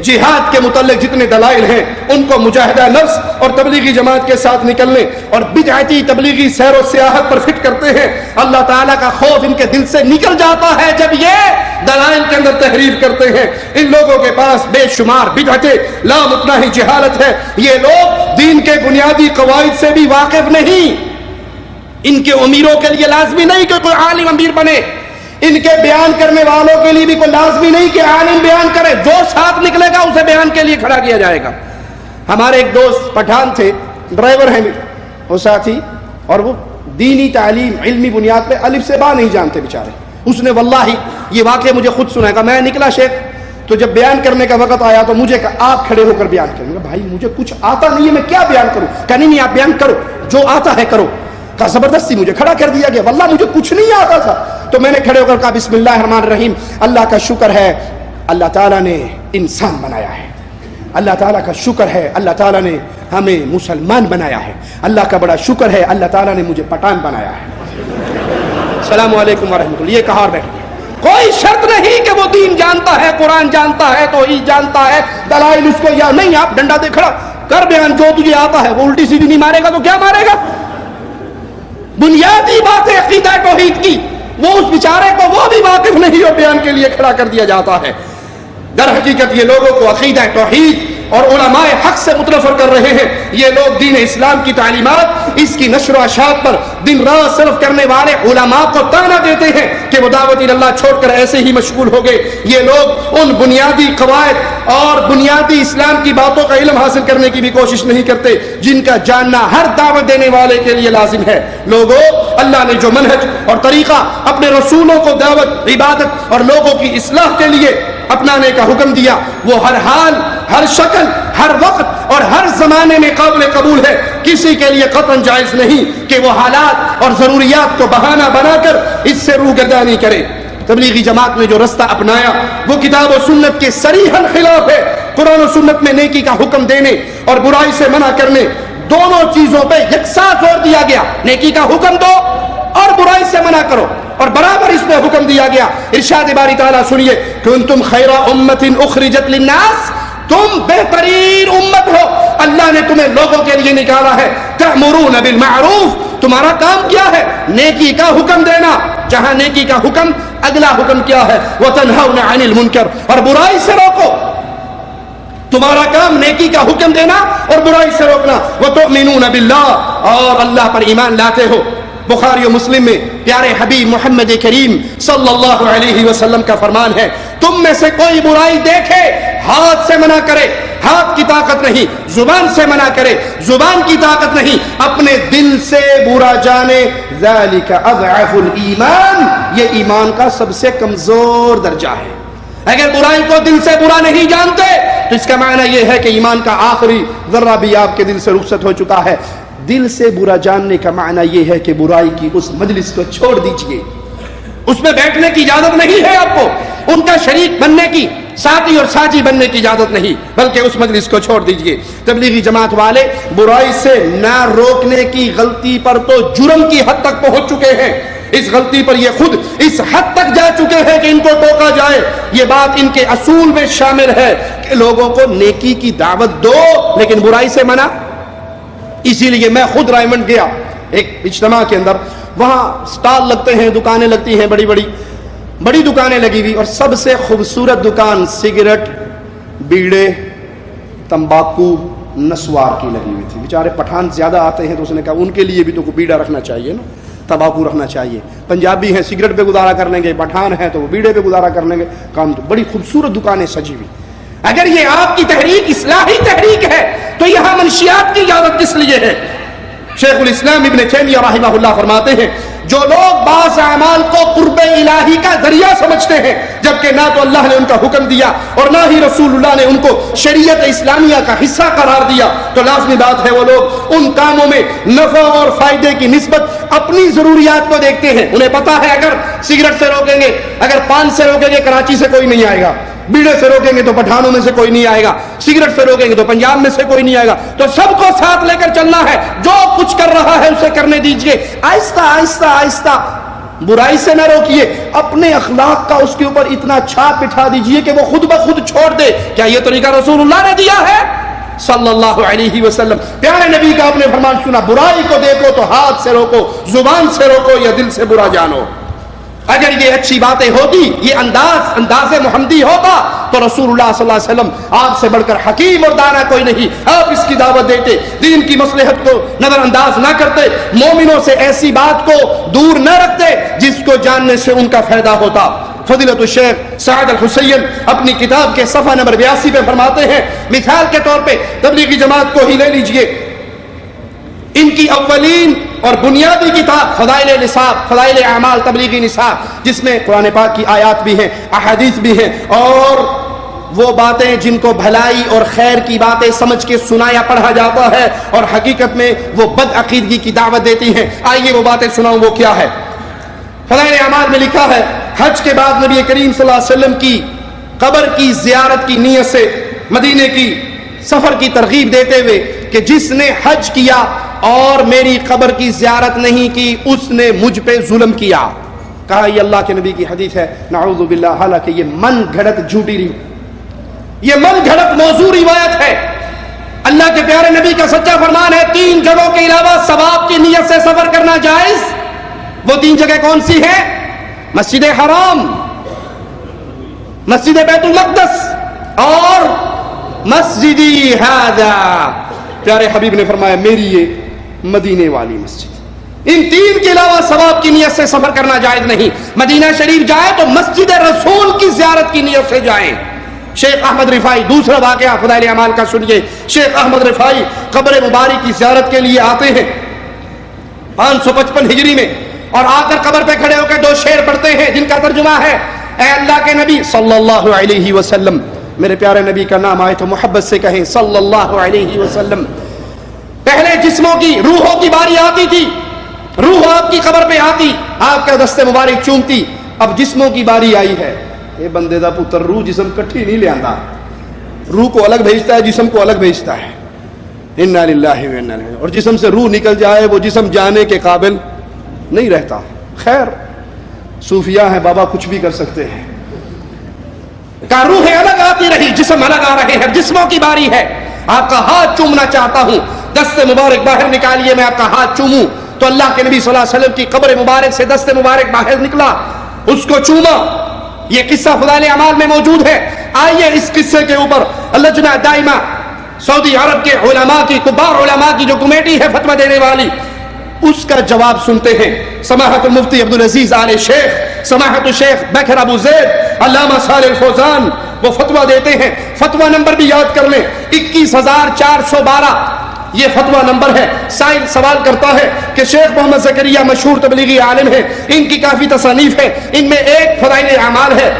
جہاد کے متعلق جتنے دلائل ہیں ان کو مجاہدہ نفس اور تبلیغی جماعت کے ساتھ نکلنے اور بدعتی تبلیغی سیر و سیاحت پر فٹ کرتے ہیں. اللہ تعالیٰ کا خوف ان کے دل سے نکل جاتا ہے جب یہ دلائل کے اندر تحریر کرتے ہیں. ان لوگوں کے پاس بے شمار بدعتیں، لامتناہی جہالت ہے. یہ لوگ دین کے بنیادی قواعد سے بھی واقف نہیں. ان کے امیروں کے لیے لازمی نہیں کہ کوئی عالم امیر بنے، ان کے بیان کرنے والوں کے لیے بھی کوئی لازمی نہیں کہ عالم بیان کرے، جو ساتھ نکلے گا اسے بیان کے لیے کھڑا کیا جائے گا. ہمارے ایک دوست پٹھان تھے، ڈرائیور ہیں وہ ساتھی، اور وہ دینی تعلیم علمی بنیاد پہ الف سے با نہیں جانتے بیچارے. اس نے واللہ یہ واقعہ مجھے خود سنائے گا. میں نکلا شیخ تو جب بیان کرنے کا وقت آیا تو مجھے کہا آپ کھڑے ہو کر بیان کریں گے. بھائی مجھے کچھ آتا نہیں ہے, میں کیا بیان کروں؟ کہا نہیں آپ بیان کرو, جو آتا ہے کرو. کہا زبردستی مجھے کھڑا کر دیا گیا, واللہ مجھے کچھ نہیں آتا تھا. تو میں نے کھڑے ہو کر کہا بسم اللہ الرحمن الرحیم. اللہ کا شکر ہے اللہ تعالیٰ نے انسان بنایا ہے, اللہ تعالیٰ کا شکر ہے اللہ تعالیٰ نے ہمیں مسلمان بنایا ہے, اللہ کا بڑا شکر ہے اللہ تعالیٰ نے مجھے پٹھان بنایا ہے. السلام علیکم ورحمۃ اللہ. یہ کہا اور بیٹھ گیا. کوئی شرط نہیں کہ وہ دین جانتا ہے, قرآن جانتا ہے, توحید جانتا ہے, دلائل اس کو یا نہیں. آپ ڈنڈا دے کھڑا کر بیان, جو تجھے آتا ہے. وہ الٹی سیدھی نہیں مارے گا تو کیا مارے گا؟ بنیادی باتیں عقیدہ توحید کی وہ اس بیچارے کو وہ بھی واقف نہیں ہو, بیان کے لیے کھڑا کر دیا جاتا ہے. در حقیقت یہ لوگوں کو عقیدہ توحید اور علماء حق سے متنفر کر رہے ہیں. یہ لوگ دین اسلام کی تعلیمات, اس کی نشر و اشاعت پر دن رات صرف کرنے والے علماء کو طعنہ دیتے ہیں کہ وہ دعوت اللہ چھوڑ کر ایسے ہی مشغول ہو گئے. یہ لوگ ان بنیادی قواعد اور بنیادی اسلام کی باتوں کا علم حاصل کرنے کی بھی کوشش نہیں کرتے جن کا جاننا ہر دعوت دینے والے کے لیے لازم ہے. لوگوں, اللہ نے جو منہج اور طریقہ اپنے رسولوں کو دعوت, عبادت اور لوگوں کی اصلاح کے لیے اپنانے کا حکم دیا, وہ ہر حال, ہر شکل, ہر وقت اور ہر زمانے میں قابل قبول ہے. کسی کے لیے قطعاً جائز نہیں کہ وہ حالات اور ضروریات کو بہانہ بنا کر اس سے روگردانی کرے. تبلیغی جماعت نے جو رستہ اپنایا وہ کتاب و سنت کے صریحاً خلاف ہے. قرآن و سنت میں نیکی کا حکم دینے اور برائی سے منع کرنے, دونوں چیزوں پہ یکساں زور دیا گیا. نیکی کا حکم دو اور برائی سے منع کرو, اور برابر اس میں حکم دیا گیا. ارشاد باری تعالیٰ سنیے, کنتم خیر امت اخرجت للناس, تم بہترین امت ہو, اللہ نے تمہیں لوگوں کے لیے نکالا ہے. تأمرون بالمعروف, تمہارا کام کیا ہے؟ نیکی کا حکم دینا. جہاں نیکی کا حکم, اگلا حکم کیا ہے؟ وتنہون عن المنکر, اور برائی سے روکو. تمہارا کام نیکی کا حکم دینا اور برائی سے روکنا. وتؤمنون باللہ, اور اللہ پر ایمان لاتے ہو. بخاری و مسلم میں پیارے حبیب محمد کریم صلی اللہ علیہ وسلم کا فرمان ہے, تم میں سے کوئی برائی دیکھے ہاتھ سے منع کرے, ہاتھ کی طاقت نہیں. زبان سے منع کرے, زبان کی طاقت نہیں. اپنے دل سے برا جانے, ذالک اضعف الایمان, یہ ایمان کا سب سے کمزور درجہ ہے. اگر برائی کو دل سے برا نہیں جانتے تو اس کا معنی یہ ہے کہ ایمان کا آخری ذرہ بھی آپ کے دل سے رخصت ہو چکا ہے. دل سے برا جاننے کا معنی یہ ہے کہ برائی کی اس مجلس کو چھوڑ دیجئے, اس میں بیٹھنے کی اجازت نہیں ہے آپ کو, ان کا شریک بننے کی, ساتھی اور ساتھی بننے کی اجازت نہیں, بلکہ اس مجلس کو چھوڑ دیجئے. تبلیغی جماعت والے برائی سے نہ روکنے کی غلطی پر تو جرم کی حد تک پہنچ چکے ہیں. اس غلطی پر یہ خود اس حد تک جا چکے ہیں کہ ان کو ٹوکا جائے. یہ بات ان کے اصول میں شامل ہے کہ لوگوں کو نیکی کی دعوت دو لیکن برائی سے منع. اسی لیے میں خود رائمنڈ گیا ایک اجتماع کے اندر, وہاں سٹال لگتے ہیں, دکانیں لگتی ہیں, بڑی دکانیں لگی ہوئی, اور سب سے خوبصورت دکان سگریٹ, بیڑے, تمباکو, نسوار کی لگی ہوئی تھی. بیچارے پٹھان زیادہ آتے ہیں تو اس نے کہا ان کے لیے بھی تو بیڑا رکھنا چاہیے نا, تمباکو رکھنا چاہیے. پنجابی ہیں سگریٹ پہ گزارا کر لیں گے, پٹھان ہیں تو وہ بیڑے پہ گزارا کر لیں گے. کام تو بڑی خوبصورت دکانیں سجی ہوئی. اگر یہ آپ کی تحریک اصلاحی تحریک ہے تو یہاں منشیات کی اجازت کس لیے ہے؟ شیخ الاسلام ابن تیمیہ رحمہ اللہ فرماتے ہیں, جو لوگ بعض اعمال کو قرب الہی کا ذریعہ سمجھتے ہیں جبکہ نہ تو اللہ نے ان کا حکم دیا اور نہ ہی رسول اللہ نے ان کو شریعت اسلامیہ کا حصہ قرار دیا, تو لازمی بات ہے وہ لوگ ان کاموں میں نفع اور فائدے کی نسبت اپنی ضروریات کو دیکھتے ہیں. انہیں پتا ہے اگر سگریٹ سے روکیں گے, اگر پان سے روکیں گے کراچی سے کوئی نہیں آئے گا, بیڑے سے روکیں گے تو پٹھانوں میں سے کوئی نہیں آئے گا, سگریٹ سے روکیں گے تو پنجاب میں سے کوئی نہیں آئے گا. تو سب کو ساتھ لے کر چلنا ہے, جو کچھ کر رہا ہے اسے کرنے دیجئے. آہستہ آہستہ آہستہ برائی سے نہ روکیے, اپنے اخلاق کا اس کے اوپر اتنا چھاپ بٹھا دیجئے کہ وہ خود بخود چھوڑ دے. کیا یہ طریقہ رسول اللہ نے دیا ہے صلی اللہ علیہ وسلم؟ پیارے نبی کا آپ نے فرمان سنا, برائی کو دیکھو تو ہاتھ سے روکو, زبان سے روکو یا دل سے برا جانو. اگر یہ اچھی باتیں ہوتی, یہ انداز محمدی ہوتا تو رسول اللہ صلی اللہ علیہ وسلم آپ سے بڑھ کر حکیم اور دانا کوئی نہیں. آپ اس کی دعوت دیتے, دین کی مصلحت کو نظر انداز نہ کرتے, مومنوں سے ایسی بات کو دور نہ رکھتے جس کو جاننے سے ان کا فائدہ ہوتا. فضیلت الشیخ سعد الحسین اپنی کتاب کے صفحہ نمبر 82 پہ فرماتے ہیں, مثال کے طور پہ تبلیغی جماعت کو ہی لے لیجئے, ان کی اولین اور بنیادی کتاب فضائل نصاب، فضائل اعمال تبلیغی نصاب، جس میں قرآن پاک کی آیات بھی ہیں، احادیث بھی ہیں، اور وہ باتیں جن کو بھلائی اور خیر کی باتیں سمجھ کے سنایا پڑھا جاتا ہے اور حقیقت میں وہ بد عقیدگی کی دعوت دیتی ہیں۔ آئیے وہ باتیں سناؤں، وہ کیا ہے۔ فضائل اعمال میں لکھا ہے حج کے بعد نبی کریم صلی اللہ علیہ وسلم کی قبر کی زیارت کی نیت سے مدینے کی سفر کی ترغیب دیتے ہوئے کہ جس نے حج کیا اور میری قبر کی زیارت نہیں کی اس نے مجھ پہ ظلم کیا۔ کہا یہ اللہ کے نبی کی حدیث ہے، نعوذ باللہ، حالانکہ یہ من گھڑت جھوٹی رہی، یہ من گھڑت موضوع روایت ہے۔ اللہ کے پیارے نبی کا سچا فرمان ہے 3 جگہوں کے علاوہ ثواب کی نیت سے سفر کرنا جائز۔ وہ 3 جگہ کون سی ہیں؟ مسجد حرام، مسجد بیت المقدس اور مسجدی ھذا۔ پیارے حبیب نے فرمایا میری یہ مدینے والی مسجد۔ ان 3 کے علاوہ ثواب کی نیت سے سفر کرنا جائز نہیں۔ مدینہ شریف جائے تو مسجد رسول کی زیارت کی نیت سے جائیں۔ شیخ احمد رفاعی، دوسرا واقعہ فضائل اعمال کا سنیے۔ شیخ احمد رفاعی قبر مبارک کی زیارت کے لیے آتے ہیں 555 ہجری میں، اور آ کر قبر پہ کھڑے ہو کے 2 شعر پڑھتے ہیں جن کا ترجمہ ہے، اے اللہ کے نبی صلی اللہ علیہ وسلم، میرے پیارے نبی کا نام آئے تو محبت سے کہیں صلی اللہ علیہ وسلم۔ پہلے جسموں کی، روحوں کی باری آتی تھی، روح آپ کی قبر پہ آتی، آپ کا دست مبارک چومتی، اب جسموں کی باری آئی ہے۔ اے بندے دا پتر، روح جسم کٹھی نہیں لے آندا، روح کو الگ بھیجتا ہے، جسم کو الگ بھیجتا ہے۔ انا للہ و انا الیہ، اور جسم سے روح نکل جائے وہ جسم جانے کے قابل نہیں رہتا۔ خیر صوفیاء ہیں بابا، کچھ بھی کر سکتے ہیں۔ کا روح الگ آتی رہی، جسم الگ آ رہے ہیں، جسموں کی باری ہے۔ آپ کا ہاتھ چومنا چاہتا ہوں، دست مبارک باہر نکالیے، میں آپ کا ہاتھ چوموں۔ تو اللہ کے نبی صلی اللہ علیہ وسلم کی قبر مبارک سے دست مبارک باہر نکلا، اس کو چوما۔ یہ قصہ فضائل اعمال میں موجود ہے۔ آئیے اس قصے کے اوپر لجنہ دائمہ سعودی عرب کے علماء کی، کبار علماء کی جو کمیٹی ہے فتویٰ دینے والی، اس کا جواب سنتے ہیں۔ سماحت المفتی عبدالعزیز آل شیخ، سماحت الشیخ بکر ابو زید، علامہ صالح الفوزان، وہ فتویٰ دیتے ہیں۔ فتویٰ نمبر بھی یاد کر لیں، 21412 یہ فتویٰ نمبر ہے۔ سائل سوال کرتا ہے کہ شیخ محمد زکریا مشہور تبلیغی عالم ہے، ان کی کافی تصانیف ہے، ان میں ایک فضائل اعمال ہے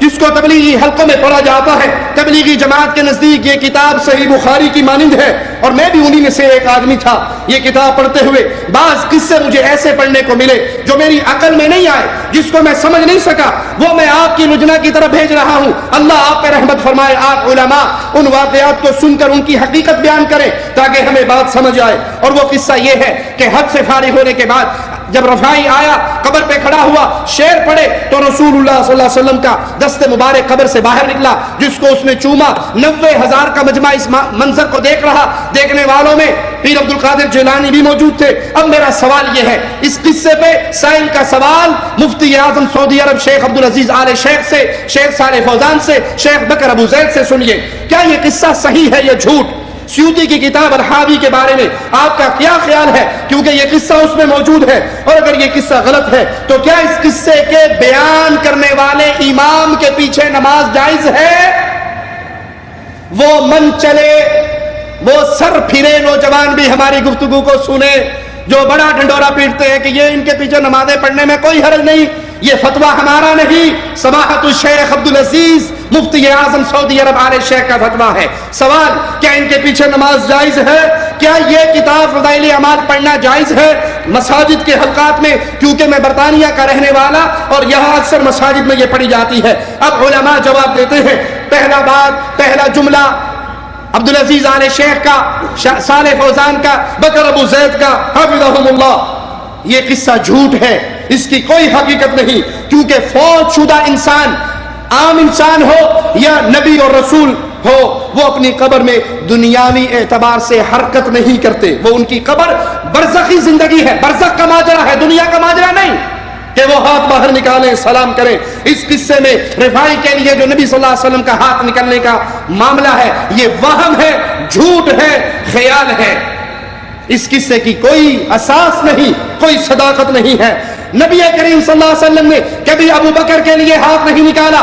جس کو تبلیغی حلقوں میں پڑھا جاتا ہے۔ تبلیغی جماعت کے نزدیک یہ کتاب صحیح بخاری کی مانند ہے، اور میں بھی انہی میں سے ایک آدمی تھا۔ یہ کتاب پڑھتے ہوئے بعض قصے مجھے ایسے پڑھنے کو ملے جو میری عقل میں نہیں آئے، جس کو میں سمجھ نہیں سکا، وہ میں آپ کی لجنہ کی طرف بھیج رہا ہوں۔ اللہ آپ پہ رحمت فرمائے، آپ علماء ان واقعات کو سن کر ان کی حقیقت بیان کریں تاکہ ہمیں بات سمجھ آئے۔ اور وہ قصہ یہ ہے کہ حج سے فارغ ہونے کے بعد جب رفاعی آیا، قبر پہ کھڑا ہوا، شعر پڑھے تو رسول اللہ صلی اللہ علیہ وسلم کا دست مبارک قبر سے باہر نکلا، جس کو اس نے چوما۔ 90,000 کا مجمع اس منظر کو دیکھ رہا۔ دیکھنے والوں میں پیر عبد القادر جیلانی بھی موجود تھے۔ اب میرا سوال یہ ہے، اس قصے پہ سائل کا سوال مفتی اعظم سعودی عرب شیخ عبدالعزیز آل شیخ سے، شیخ صالح فوزان سے، شیخ بکر ابو زید سے سنیے، کیا یہ قصہ صحیح ہے یا جھوٹ؟ سیوطی کی کتاب الحاوی کے بارے میں آپ کا کیا خیال ہے؟ کیونکہ یہ قصہ اس میں موجود ہے، اور اگر یہ قصہ غلط ہے تو کیا اس قصے کے بیان کرنے والے امام کے پیچھے نماز جائز ہے؟ وہ من چلے، وہ سر پھرے نوجوان بھی ہماری گفتگو کو سنے جو بڑا ڈنڈورا پیٹتے ہیں کہ یہ ان کے پیچھے نمازیں پڑھنے میں کوئی حرج نہیں۔ یہ فتویٰ ہمارا نہیں، سماحت الشیخ عبدالعزیز مفتی اعظم سعودی عرب آل شیخ کا فتویٰ ہے۔ سوال، کیا ان کے پیچھے نماز جائز ہے؟ کیا یہ کتاب فضائل اعمال پڑھنا جائز ہے مساجد کے حلقات میں؟ کیونکہ میں برطانیہ کا رہنے والا اور یہاں اکثر مساجد میں یہ پڑھی جاتی ہے۔ اب علماء جواب دیتے ہیں۔ پہلا جملہ عبدالعزیز آل شیخ کا، صالح فوزان کا، بکر ابو زید کا حفظہم اللہ، یہ قصہ جھوٹ ہے، اس کی کوئی حقیقت نہیں، کیونکہ فوت شدہ انسان، عام انسان ہو یا نبی اور رسول ہو، وہ اپنی قبر میں دنیاوی اعتبار سے حرکت نہیں کرتے۔ وہ ان کی قبر برزخی زندگی ہے، برزخ کا ماجرا ہے، دنیا کا ماجرا نہیں کہ وہ ہاتھ باہر نکالیں سلام کریں۔ اس قصے میں رفاعی کے لیے جو نبی صلی اللہ علیہ وسلم کا ہاتھ نکلنے کا معاملہ ہے، یہ وہم ہے، جھوٹ ہے، خیال ہے۔ اس قصے کی کوئی اساس نہیں، کوئی صداقت نہیں ہے۔ نبی کریم صلی اللہ علیہ وسلم نے کبھی ابو بکر کے لیے ہاتھ نہیں نکالا۔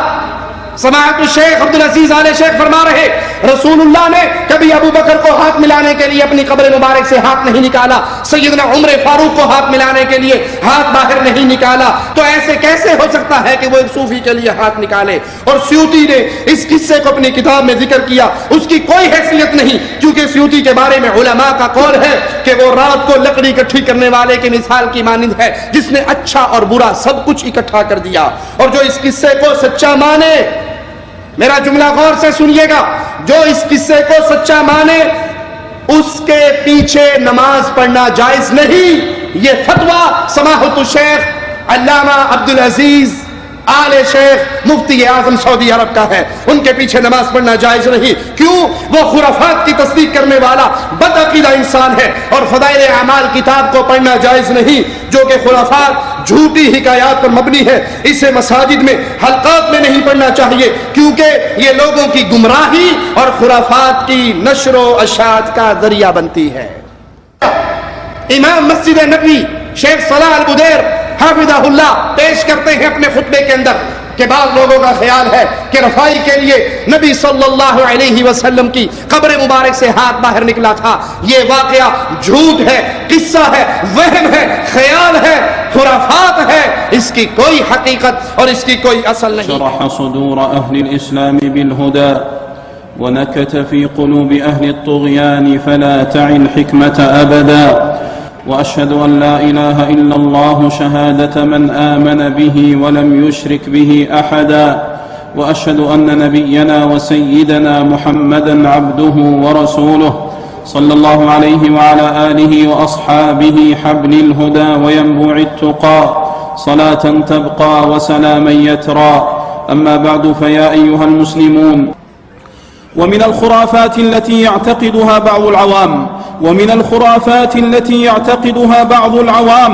سماحت الشیخ عبدالعزیز آل شیخ فرما رہے، رسول اللہ نے کبھی ابو بکر کو ہاتھ ملانے کے لیے اپنی قبر مبارک سے ہاتھ نہیں نکالا۔ سیدنا عمر فاروق کو ہاتھ ملانے کے لیے ہاتھ باہر نہیں نکالا، تو ایسے کیسے ہو سکتا ہے کہ وہ ایک صوفی کے لیے ہاتھ نکالے؟ اور سیوطی نے اس قصے کو اپنی کتاب میں ذکر کیا، اس کی کوئی حیثیت نہیں، کیونکہ سیوطی کے بارے میں علماء کا قول ہے کہ وہ رات کو لکڑی اکٹھی کرنے والے کی مثال کی مانند ہے جس نے اچھا اور برا سب کچھ اکٹھا کر دیا۔ اور جو اس قصے کو سچا مانے، میرا جملہ غور سے سنیے گا، جو اس قصے کو سچا مانے اس کے پیچھے نماز پڑھنا جائز نہیں۔ یہ فتویٰ سماحت الشیخ علامہ عبدالعزیز آل شیخ مفتی اعظم سعودی عرب کا ہے، ان کے پیچھے نماز پڑھنا جائز نہیں۔ کیوں؟ وہ خرافات کی تصدیق کرنے والا بدعقیدہ انسان ہے، اور فضائل اعمال کتاب کو پڑھنا جائز نہیں جو کہ خرافات جھوٹی حکایات پر مبنی ہے۔ اسے مساجد میں حلقات میں نہیں پڑھنا چاہیے، کیونکہ یہ لوگوں کی گمراہی اور خرافات کی نشر و اشاعت کا ذریعہ بنتی ہے۔ امام مسجد نبوی شیخ صلاح البدیر حافظہ اللہ پیش کرتے ہیں اپنے خطبے کے اندر کہ بعض لوگوں کا خیال ہے کہ رفائی کے لیے نبی صلی اللہ علیہ وسلم کی قبر مبارک سے ہاتھ باہر نکلا تھا۔ یہ واقعہ جھوٹ ہے، قصہ ہے، وہم ہے، خیال ہے، خرافات ہے، اس کی کوئی حقیقت اور اس کی کوئی اصل نہیں۔ شرح صدور اہل الاسلام بالہدى ونكت في قلوب اہل الطغيان فلا تعي الحكمة ابدا، وأشهد أن لا إله إلا الله شهادة من آمن به ولم يشرك به أحدا، وأشهد أن نبينا وسيدنا محمدا عبده ورسوله صلى الله عليه وعلى آله وأصحابه حبل الهدى وينبوع التقى صلاة تبقى وسلاما يترى. أما بعد، فيا أيها المسلمون، ومن الخرافات التي يعتقدها بعض العوام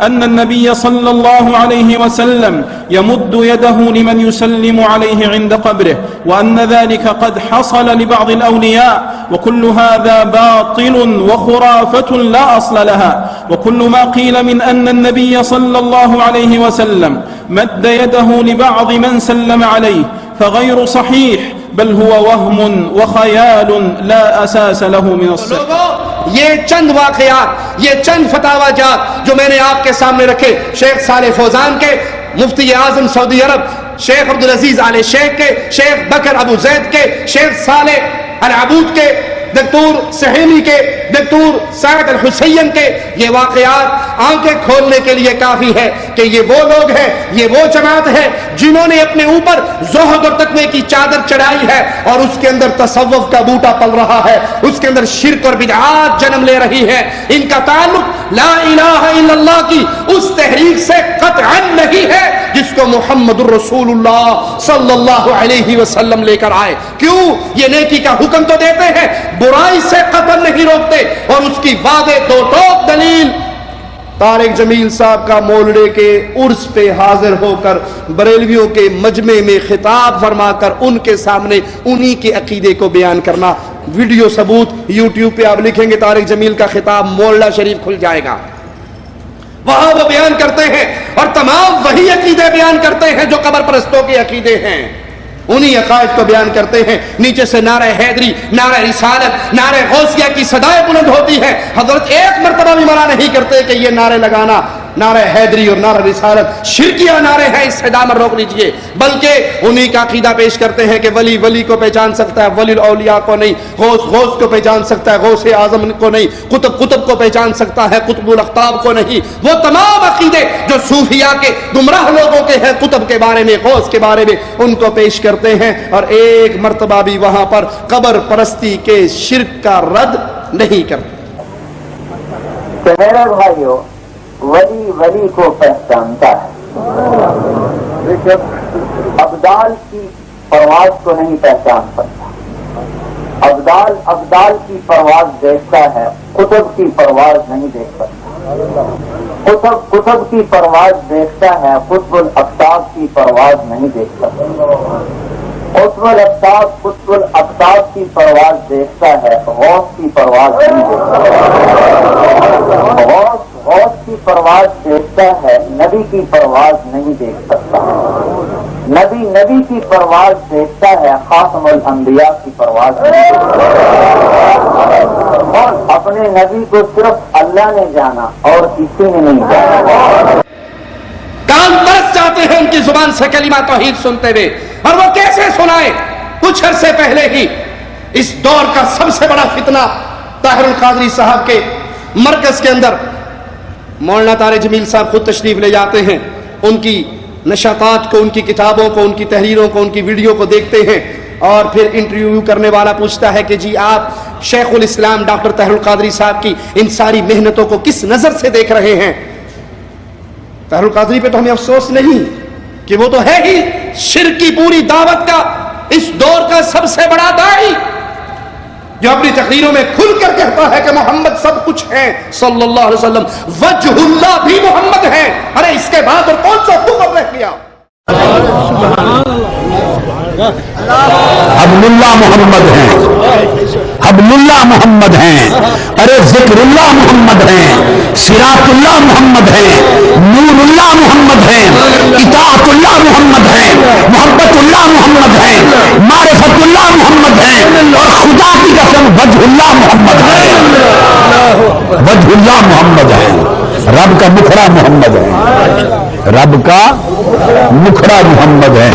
أن النبي صلى الله عليه وسلم يمد يده لمن يسلم عليه عند قبره، وأن ذلك قد حصل لبعض الأولياء، وكل هذا باطل وخرافة لا أصل لها. وكل ما قيل من أن النبي صلى الله عليه وسلم مد يده لبعض من سلم عليه فغير صحيح، بل هو وهم وخيال لا اساس له من الصدق. یہ چند واقعات، یہ چند فتاوی جات جو میں نے آپ کے سامنے رکھے، شیخ صالح فوزان کے، مفتی اعظم سعودی عرب شیخ عبدالعزیز آل شیخ کے، شیخ بکر ابو زید کے، شیخ صالح العبود کے، دکتور سہیلی کے، دکتور سعد الحسین کے، یہ واقعات آنکھیں کھولنے کے لیے کافی ہے کہ یہ وہ لوگ ہیں، یہ وہ جماعت ہے جنہوں نے اپنے اوپر زہد اور تقوی کی چادر چڑھائی ہے، اور اس کے اندر تصوف کا بوٹا پل رہا ہے، اس کے اندر شرک اور بدعات جنم لے رہی ہے۔ ان کا تعلق لا الہ الا اللہ کی اس تحریک سے قطعا نہیں ہے جس کو محمد الرسول اللہ صلی اللہ علیہ وسلم لے کر آئے۔ کیوں؟ یہ نیکی کا حکم تو دیتے ہیں، برائی سے قتل نہیں روکتے، اور اس کی واضح دو ٹوک دلیل طارق جمیل صاحب کا مولڑے کے عرس پہ حاضر ہو کر بریلویوں کے مجمع میں خطاب فرما کر ان کے سامنے انہی کے عقیدے کو بیان کرنا۔ ویڈیو ثبوت یوٹیوب پہ آپ لکھیں گے طارق جمیل کا خطاب مولڑا شریف کھل جائے گا، وہاں وہ بیان کرتے ہیں، اور تمام وہی عقیدے بیان کرتے ہیں جو قبر پرستوں کے عقیدے ہیں، انہی عقائد کو بیان کرتے ہیں۔ نیچے سے نعرہ حیدری، نعرہ رسالت، نعرہ غوثیہ کی صدائیں بلند ہوتی ہیں، حضرت ایک مرتبہ بھی منع نہیں کرتے کہ یہ نعرے لگانا نعرہ حیدری اور نعرہ رسالت شرکیہ نعرے ہیں، اس سے دامن روک لیجئے، بلکہ انہی کا عقیدہ پیش کرتے ہیں کہ ولی ولی کو پہچان سکتا ہے، ولی الاولیاء کو نہیں، غوث غوث کو پہچان سکتا ہے، غوث اعظم کو نہیں، قطب قطب کو پہچان سکتا ہے، قطب الاقطاب کو نہیں۔ وہ تمام عقیدے جو صوفیاء کے گمراہ لوگوں کے ہیں، قطب کے بارے میں، غوث کے بارے میں، ان کو پیش کرتے ہیں، اور ایک مرتبہ بھی وہاں پر قبر پرستی کے شرک کا رد نہیں کرتے۔ تو میرے بھائیو، ولی ولی کو پہچانتا ہے، ابدال کی پرواز کو نہیں پہچان سکتا، ابدال ابدال کی پرواز دیکھتا ہے، قطب کی پرواز نہیں دیکھ سکتا، قطب قطب کی پرواز دیکھتا ہے، قطب الاقطاب کی پرواز نہیں دیکھ سکتا، قطب الاقطاب کی پرواز دیکھتا ہے، غوث کی پرواز نہیں دیکھتا، غوث کی پرواز دیکھتا ہے، نبی کی پرواز نہیں دیکھ سکتا، نبی کی پرواز دیکھتا ہے، خاتم الانبیاء کی پرواز نہیں دیکھ سکتا، اور اپنے نبی کو صرف اللہ اللہ نے جانا اور کسی نے نہیں جانا. کان ترس جاتے ہیں ان کی زبان سے کلمہ توحید سنتے ہوئے. اور وہ کیسے سنائے؟ کچھ عرصے پہلے ہی اس دور کا سب سے بڑا فتنہ طاہر القادری صاحب کے مرکز کے اندر مولانا طارق جمیل صاحب خود تشریف لے جاتے ہیں. ان کی نشاطات کو، ان کی کتابوں کو، ان کی تحریروں کو، ان کی ویڈیو کو دیکھتے ہیں اور پھر انٹرویو کرنے والا پوچھتا ہے کہ جی آپ شیخ الاسلام ڈاکٹر طاہر القادری صاحب کی ان ساری محنتوں کو کس نظر سے دیکھ رہے ہیں؟ طاہر القادری پہ تو ہمیں افسوس نہیں کہ وہ تو ہے ہی شرک کی پوری دعوت کا اس دور کا سب سے بڑا داعی، جو اپنی تقریروں میں کھل کر کہتا ہے کہ محمد سب کچھ ہے صلی اللہ علیہ وسلم، وجہ اللہ بھی محمد ہے. ارے اس کے بعد اور کون سا حکم رہ گیا؟ حبل اللہ محمد ہیں، حبل اللہ محمد ہیں، ارے ذکر اللہ محمد ہیں، صراط اللہ محمد ہیں، نور اللہ محمد ہیں، اطاعت اللہ محمد ہیں، محبت اللہ محمد ہیں، معرفت اللہ محمد ہیں، اور خدا کی قسم وجہ اللہ محمد ہیں، وجہ اللہ محمد ہیں. رب کا مکھڑا محمد ہے، رب کا مکھڑا محمد ہے.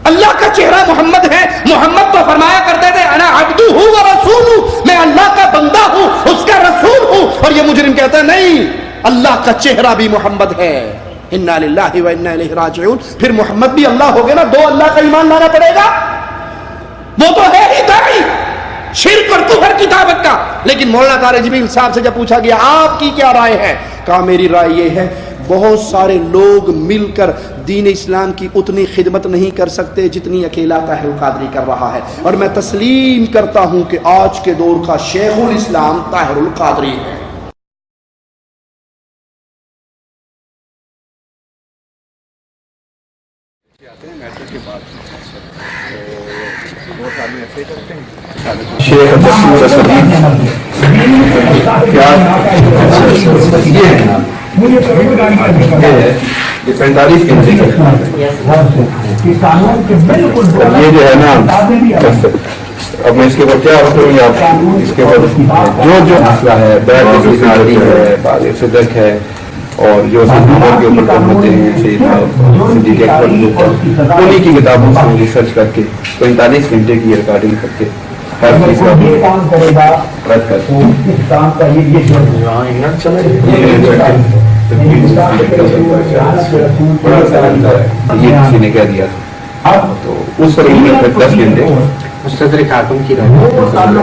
اللہ کا چہرہ محمد ہے. محمد تو فرمایا کرتے تھے انا عبدہ و رسولہ، میں اللہ کا بندہ ہوں، اس کا رسول ہوں. اور یہ مجرم کہتا ہے نہیں، اللہ کا چہرہ بھی محمد ہے. انا للہ و انا الیہ راجعون. پھر محمد بھی اللہ ہو گئے نا، دو اللہ کا ایمان لانا پڑے گا. وہ تو ہے ہی داعی شرک اور کفر کی دعوت کا. لیکن مولانا طارق جمیل صاحب سے جب پوچھا گیا آپ کی کیا رائے ہے، کہا میری رائے یہ ہے بہت سارے لوگ مل کر دین اسلام کی اتنی خدمت نہیں کر سکتے جتنی اکیلا طاہر القادری کر رہا ہے. اور میں تسلیم کرتا ہوں کہ آج کے دور کا شیخ الاسلام طاہر القادری ہے. یہ 45 گھنٹے یہ جو ہے نا، اب میں اس کے اوپر کیا رکھوں گی آپ اس کے اوپر جو مسئلہ ہے، بیعت صدق ہے، اور جو کے اوپر کام ہوتے ہیں انہیں کی کتابوں سے ریسرچ کر کے 45 گھنٹے کی ریکارڈنگ کر کے ہر چیز کا رد کر یہ کسی نے کہہ دیا تھا، تو اس پر 10 گھنٹے مستدرک حاکم کی اجماع اتحاد کے.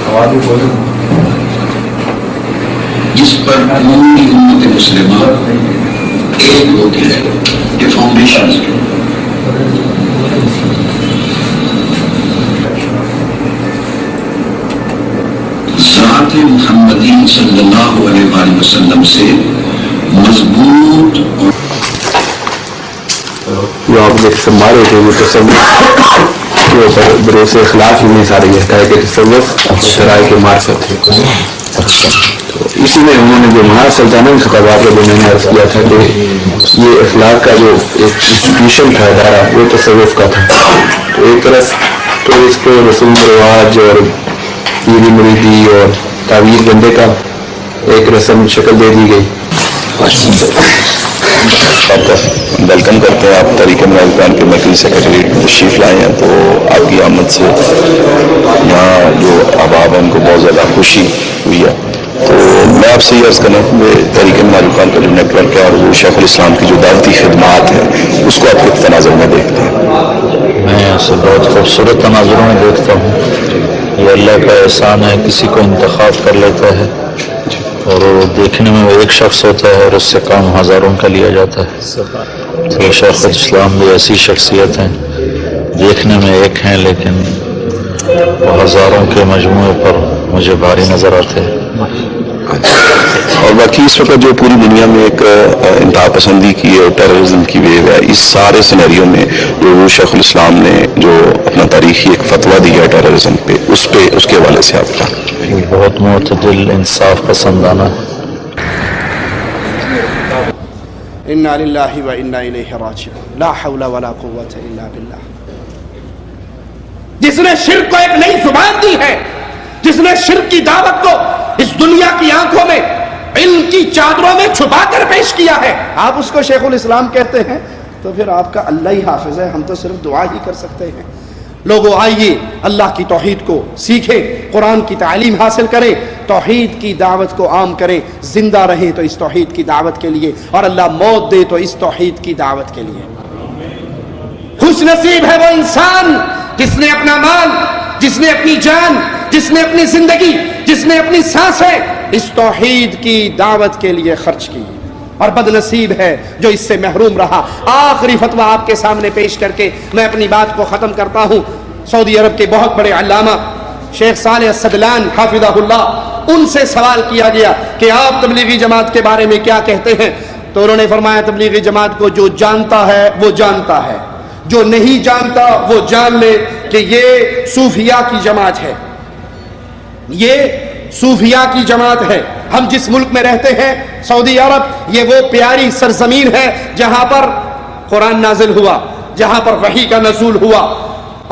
ہاں جس پر پوری امت مسلمہ ایک ہوتی ہے، یہ فاؤنڈیشن ہے. ذات محمدی صلی اللہ علیہ وآلہ وسلم سے مضبوط جو آپ نے مارے تھے وہ تصوف بروس اخلاق ہی میں سارے یہ ہے کہ تصوف شرائع کے معرفت ہے. تو اسی میں انہوں نے جو مہاراج سلطانہ کے خطابات میں میں نے عرض کیا تھا کہ یہ اخلاق کا جو ایک انسٹیٹیوشن تھا ادارہ وہ تصوف کا تھا. تو ایک طرف تو اس کو رسوم رواج اور پیری مریدی اور تعویذ بندے کا ایک رسم شکل دے دی گئی. ویلکم کرتے ہیں. آپ طریقہ ملکان کے مرکزی سیکرٹری تشریف لائے ہیں، تو آپ کی آمد سے یہاں جو احباب ہیں ان کو بہت زیادہ خوشی ہوئی ہے. تو میں آپ سے یہ عرض کرنا کہ طریقہ ملکان کا جو نیٹ ورک ہے اور وہ شیخ الاسلام کی جو دعوتی خدمات ہیں اس کو آپ کس تناظر میں دیکھتے ہیں؟ میں اسے بہت خوبصورت تناظروں میں دیکھتا ہوں. یہ اللہ کا احسان ہے، کسی کو انتخاب کر لیتا ہے اور دیکھنے میں وہ ایک شخص ہوتا ہے اور اس سے کام ہزاروں کا لیا جاتا ہے. تو شیخ الاسلام بھی ایسی شخصیت ہیں، دیکھنے میں ایک ہیں لیکن وہ ہزاروں کے مجموعے پر مجھے بھاری نظر آتے ہیں. اور باقی اس وقت جو پوری دنیا میں ایک انتہا پسندی کی اور ٹیررزم کی ویو ہے، اس سارے سینیریو میں جو شیخ الاسلام نے جو اپنا تاریخی ایک فتویٰ دیا ہے ٹیررزم پہ اس کے حوالے سے آپ کا بہت معتدل انصاف پسندانہ ہے. انا للہ و انا الیہ راجعون، لا حول ولا قوۃ الا باللہ. جس نے شرک کو ایک نئی زبان دی ہے، جس نے شرک کی دعوت کو اس دنیا کی آنکھوں میں علم کی چادروں میں چھپا کر پیش کیا ہے، آپ اس کو شیخ الاسلام کہتے ہیں، تو پھر آپ کا اللہ ہی حافظ ہے، ہم تو صرف دعا ہی کر سکتے ہیں. لوگوں آئیے اللہ کی توحید کو سیکھیں، قرآن کی تعلیم حاصل کریں، توحید کی دعوت کو عام کریں، زندہ رہیں تو اس توحید کی دعوت کے لیے، اور اللہ موت دے تو اس توحید کی دعوت کے لیے. خوش نصیب ہے وہ انسان جس نے اپنا مال، جس نے اپنی جان، جس نے اپنی زندگی، جس نے اپنی سانسیں اس توحید کی دعوت کے لیے خرچ کی، اور بد نصیب ہے جو اس سے محروم رہا. آخری فتویٰ آپ کے سامنے پیش کر کے میں اپنی بات کو ختم کرتا ہوں. سعودی عرب کے بہت بڑے علامہ شیخ صالح السدلان حافظہ اللہ، ان سے سوال کیا گیا کہ آپ تبلیغی جماعت کے بارے میں کیا کہتے ہیں، تو انہوں نے فرمایا تبلیغی جماعت کو جو جانتا ہے وہ جانتا ہے، جو نہیں جانتا وہ جان لے کہ یہ صوفیاء کی جماعت ہے، یہ صوفیاء کی جماعت ہے. ہم جس ملک میں رہتے ہیں سعودی عرب، یہ وہ پیاری سرزمین ہے جہاں پر قرآن نازل ہوا، جہاں پر وحی کا نزول ہوا،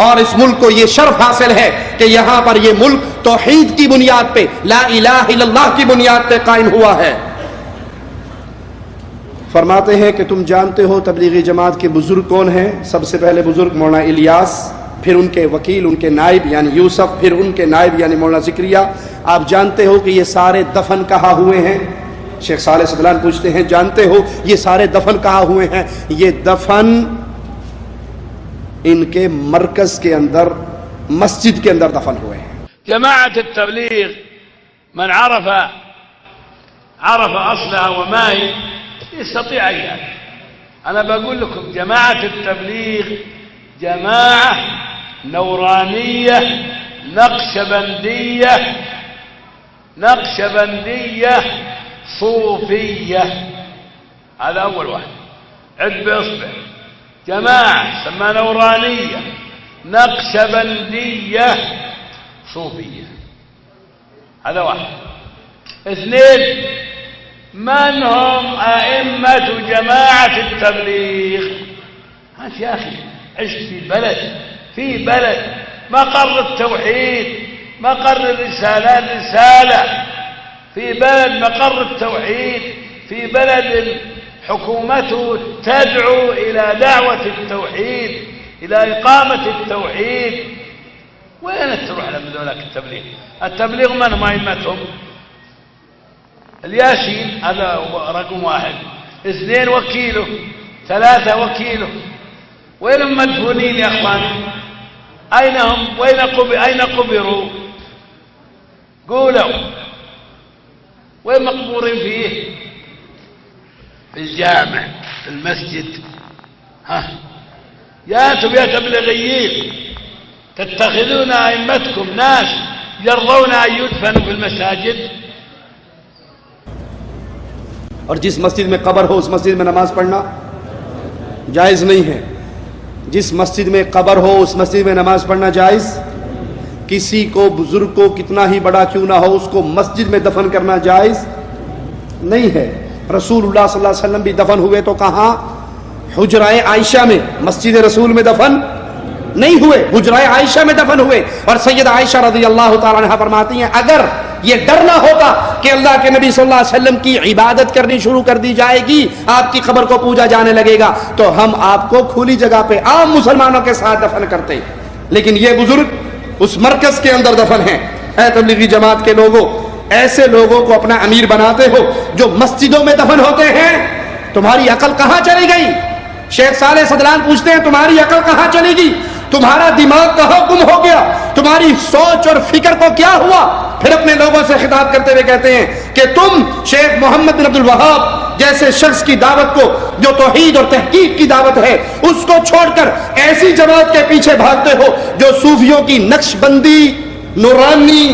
اور اس ملک کو یہ شرف حاصل ہے کہ یہاں پر یہ ملک توحید کی بنیاد پہ، لا الہ الا اللہ کی بنیاد پہ قائم ہوا ہے. فرماتے ہیں کہ تم جانتے ہو تبلیغی جماعت کے بزرگ کون ہیں؟ سب سے پہلے بزرگ مولانا الیاس، پھر ان کے وکیل، ان کے نائب یعنی یوسف، پھر ان کے نائب یعنی مولانا ذکریہ. آپ جانتے ہو کہ یہ سارے دفن کہاں ہوئے ہیں؟ شیخ صالح سدلان پوچھتے ہیں جانتے ہو یہ سارے دفن کہاں ہوئے ہیں؟ یہ دفن ان کے مرکز کے اندر، مسجد کے اندر دفن ہوئے ہیں. جماعت التبلیغ من عرف اصلها وما هي يستطيع أن يعرف. أنا بقول لكم جماعة التبليغ جماعة نورانية نقشبندية صوفية. هذا أول واحد، عد بإصبع. جماعة سمى نورانية نقشبندية صوفية، هذا واحد. اثنين، من هم أئمة جماعة التبليغ؟ أنت يا أخي عشت في بلد مقر التوحيد، مقر الرسالة، في بلد مقر التوحيد، في بلد حكومته تدعو إلى دعوة التوحيد، إلى إقامة التوحيد. وين تروح لما ذولاك التبليغ من هم أئمتهم؟ الياسين هذا رقم واحد، اثنين وكيله، ثلاثة وكيله. وين هم مدفونين يا اخواني؟ اين هم؟ اين قبروا؟ قولوا وين مقبورين فيه؟ في الجامع، في المسجد. ها يا انتم يا تبليغيين تتخذون ائمتكم ناس يرضون ان يدفنوا في المساجد. اور جس مسجد میں قبر ہو اس مسجد میں نماز پڑھنا جائز نہیں ہے. جس مسجد میں قبر ہو اس مسجد میں نماز پڑھنا جائز. کسی کو بزرگ کو کتنا ہی بڑا کیوں نہ ہو اس کو مسجد میں دفن کرنا جائز نہیں ہے. رسول اللہ صلی اللہ علیہ وسلم بھی دفن ہوئے تو کہاں؟ حجرہ عائشہ میں. مسجد رسول میں دفن نہیں ہوئے، حجرہ عائشہ میں دفن ہوئے. اور سیدہ عائشہ رضی اللہ تعالی عنہا فرماتی ہیں اگر یہ ڈر نہ ہوتا کہ اللہ کے نبی صلی اللہ علیہ وسلم کی عبادت کرنی شروع کر دی جائے گی، آپ کی قبر کو پوجا جانے لگے گا، تو ہم آپ کو کھلی جگہ پہ عام مسلمانوں کے ساتھ دفن کرتے. لیکن یہ بزرگ اس مرکز کے اندر دفن ہیں. اے تبلیغی جماعت کے لوگوں، ایسے لوگوں کو اپنا امیر بناتے ہو جو مسجدوں میں دفن ہوتے ہیں، تمہاری عقل کہاں چلی گئی؟ شیخ صالح سدلان پوچھتے ہیں تمہاری عقل کہاں چلی گئی؟ تمہارا دماغ کہاں گم ہو گیا؟ تمہاری سوچ اور فکر کو کیا ہوا؟ پھر اپنے لوگوں سے خطاب کرتے ہوئے کہتے ہیں کہ تم شیخ محمد بن عبد الوہاب جیسے شخص کی دعوت کو، جو توحید اور تحقیق کی دعوت ہے، اس کو چھوڑ کر ایسی جماعت کے پیچھے بھاگتے ہو جو صوفیوں کی نقش بندی، نورانی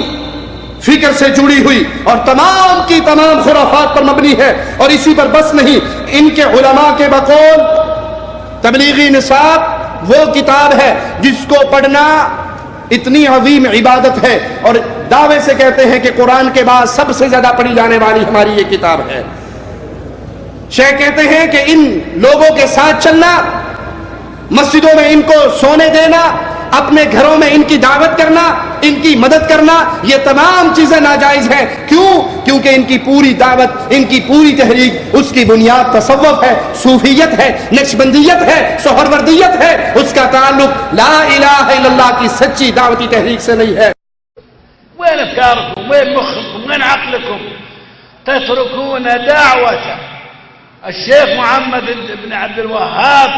فکر سے جڑی ہوئی اور تمام کی تمام خرافات پر مبنی ہے. اور اسی پر بس نہیں، ان کے علماء کے بقول تبلیغی نصاب وہ کتاب ہے جس کو پڑھنا اتنی عظیم عبادت ہے، اور دعوے سے کہتے ہیں کہ قرآن کے بعد سب سے زیادہ پڑھی جانے والی ہماری یہ کتاب ہے. شیخ کہتے ہیں کہ ان لوگوں کے ساتھ چلنا، مسجدوں میں ان کو سونے دینا، اپنے گھروں میں ان کی دعوت کرنا، ان کی مدد کرنا، یہ تمام چیزیں ناجائز ہیں. کیوں؟ کیونکہ ان کی پوری دعوت، ان کی پوری تحریک، اس کی بنیاد تصوف ہے، صوفیت ہے، نقشبندیت ہے، سہروردیت ہے. اس کا تعلق لا الہ الا اللہ کی سچی دعوتی تحریک سے نہیں ہے. وين افكاركم؟ وين مخكم؟ وين عقلكم؟ تتركون دعوة الشيخ محمد بن عبد الوهاب،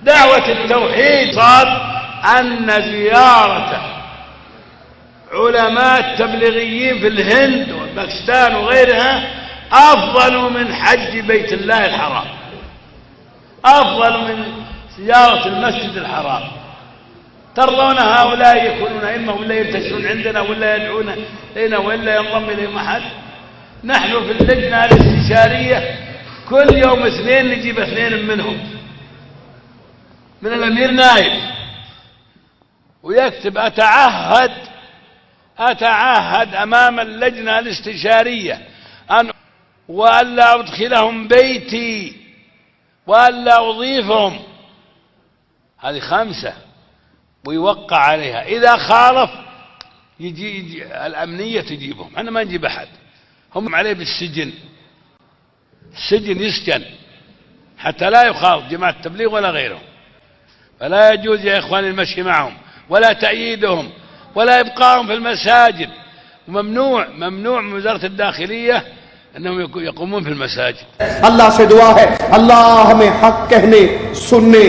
دعوة التوحيد، صاد أن زيارة علماء التبليغيين في الهند وباكستان وغيرها أفضل من حج بيت الله الحرام، أفضل من زيارة المسجد الحرام. ترضون هؤلاء يكونون أئمة ولا ينتشرون عندنا ولا يدعون إلينا ولا ينضم إليهم أحد؟ نحن في اللجنة الاستشارية كل يوم اثنين نجيب اثنين منهم، من الأمير نايف، ويكتب أتعهد أمام اللجنة الاستشارية أن وألا أدخلهم بيتي وألا أضيفهم. هذه 5 ويوقع عليها. إذا خالف يجي الأمنية تجيبهم، أنا ما نجيب أحد، هم عليه بالسجن، السجن يسجن حتى لا يخالف جماعة التبليغ ولا غيرهم. فلا يجوز يا إخواني المشي معهم ولا تأييدهم ولا إبقائهم في المساجد. وممنوع من وزارة الداخلية أنهم يقومون في المساجد. اللہ سے دعا ہے اللہ ہمیں حق کہنے، سننے،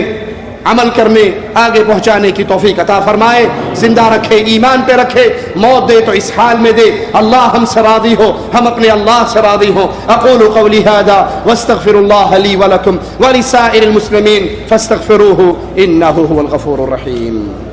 عمل کرنے، آگے پہنچانے کی توفیق عطا فرمائے. زندہ رکھے، ایمان پہ رکھے، موت دے تو اس حال میں دے اللہ ہم سے راضی ہو، ہم اپنے اللہ سے راضی ہوں. اقول قولی هذا واستغفر الله لي ولكم ولسائر المسلمين فاستغفروه انه هو الغفور الرحيم.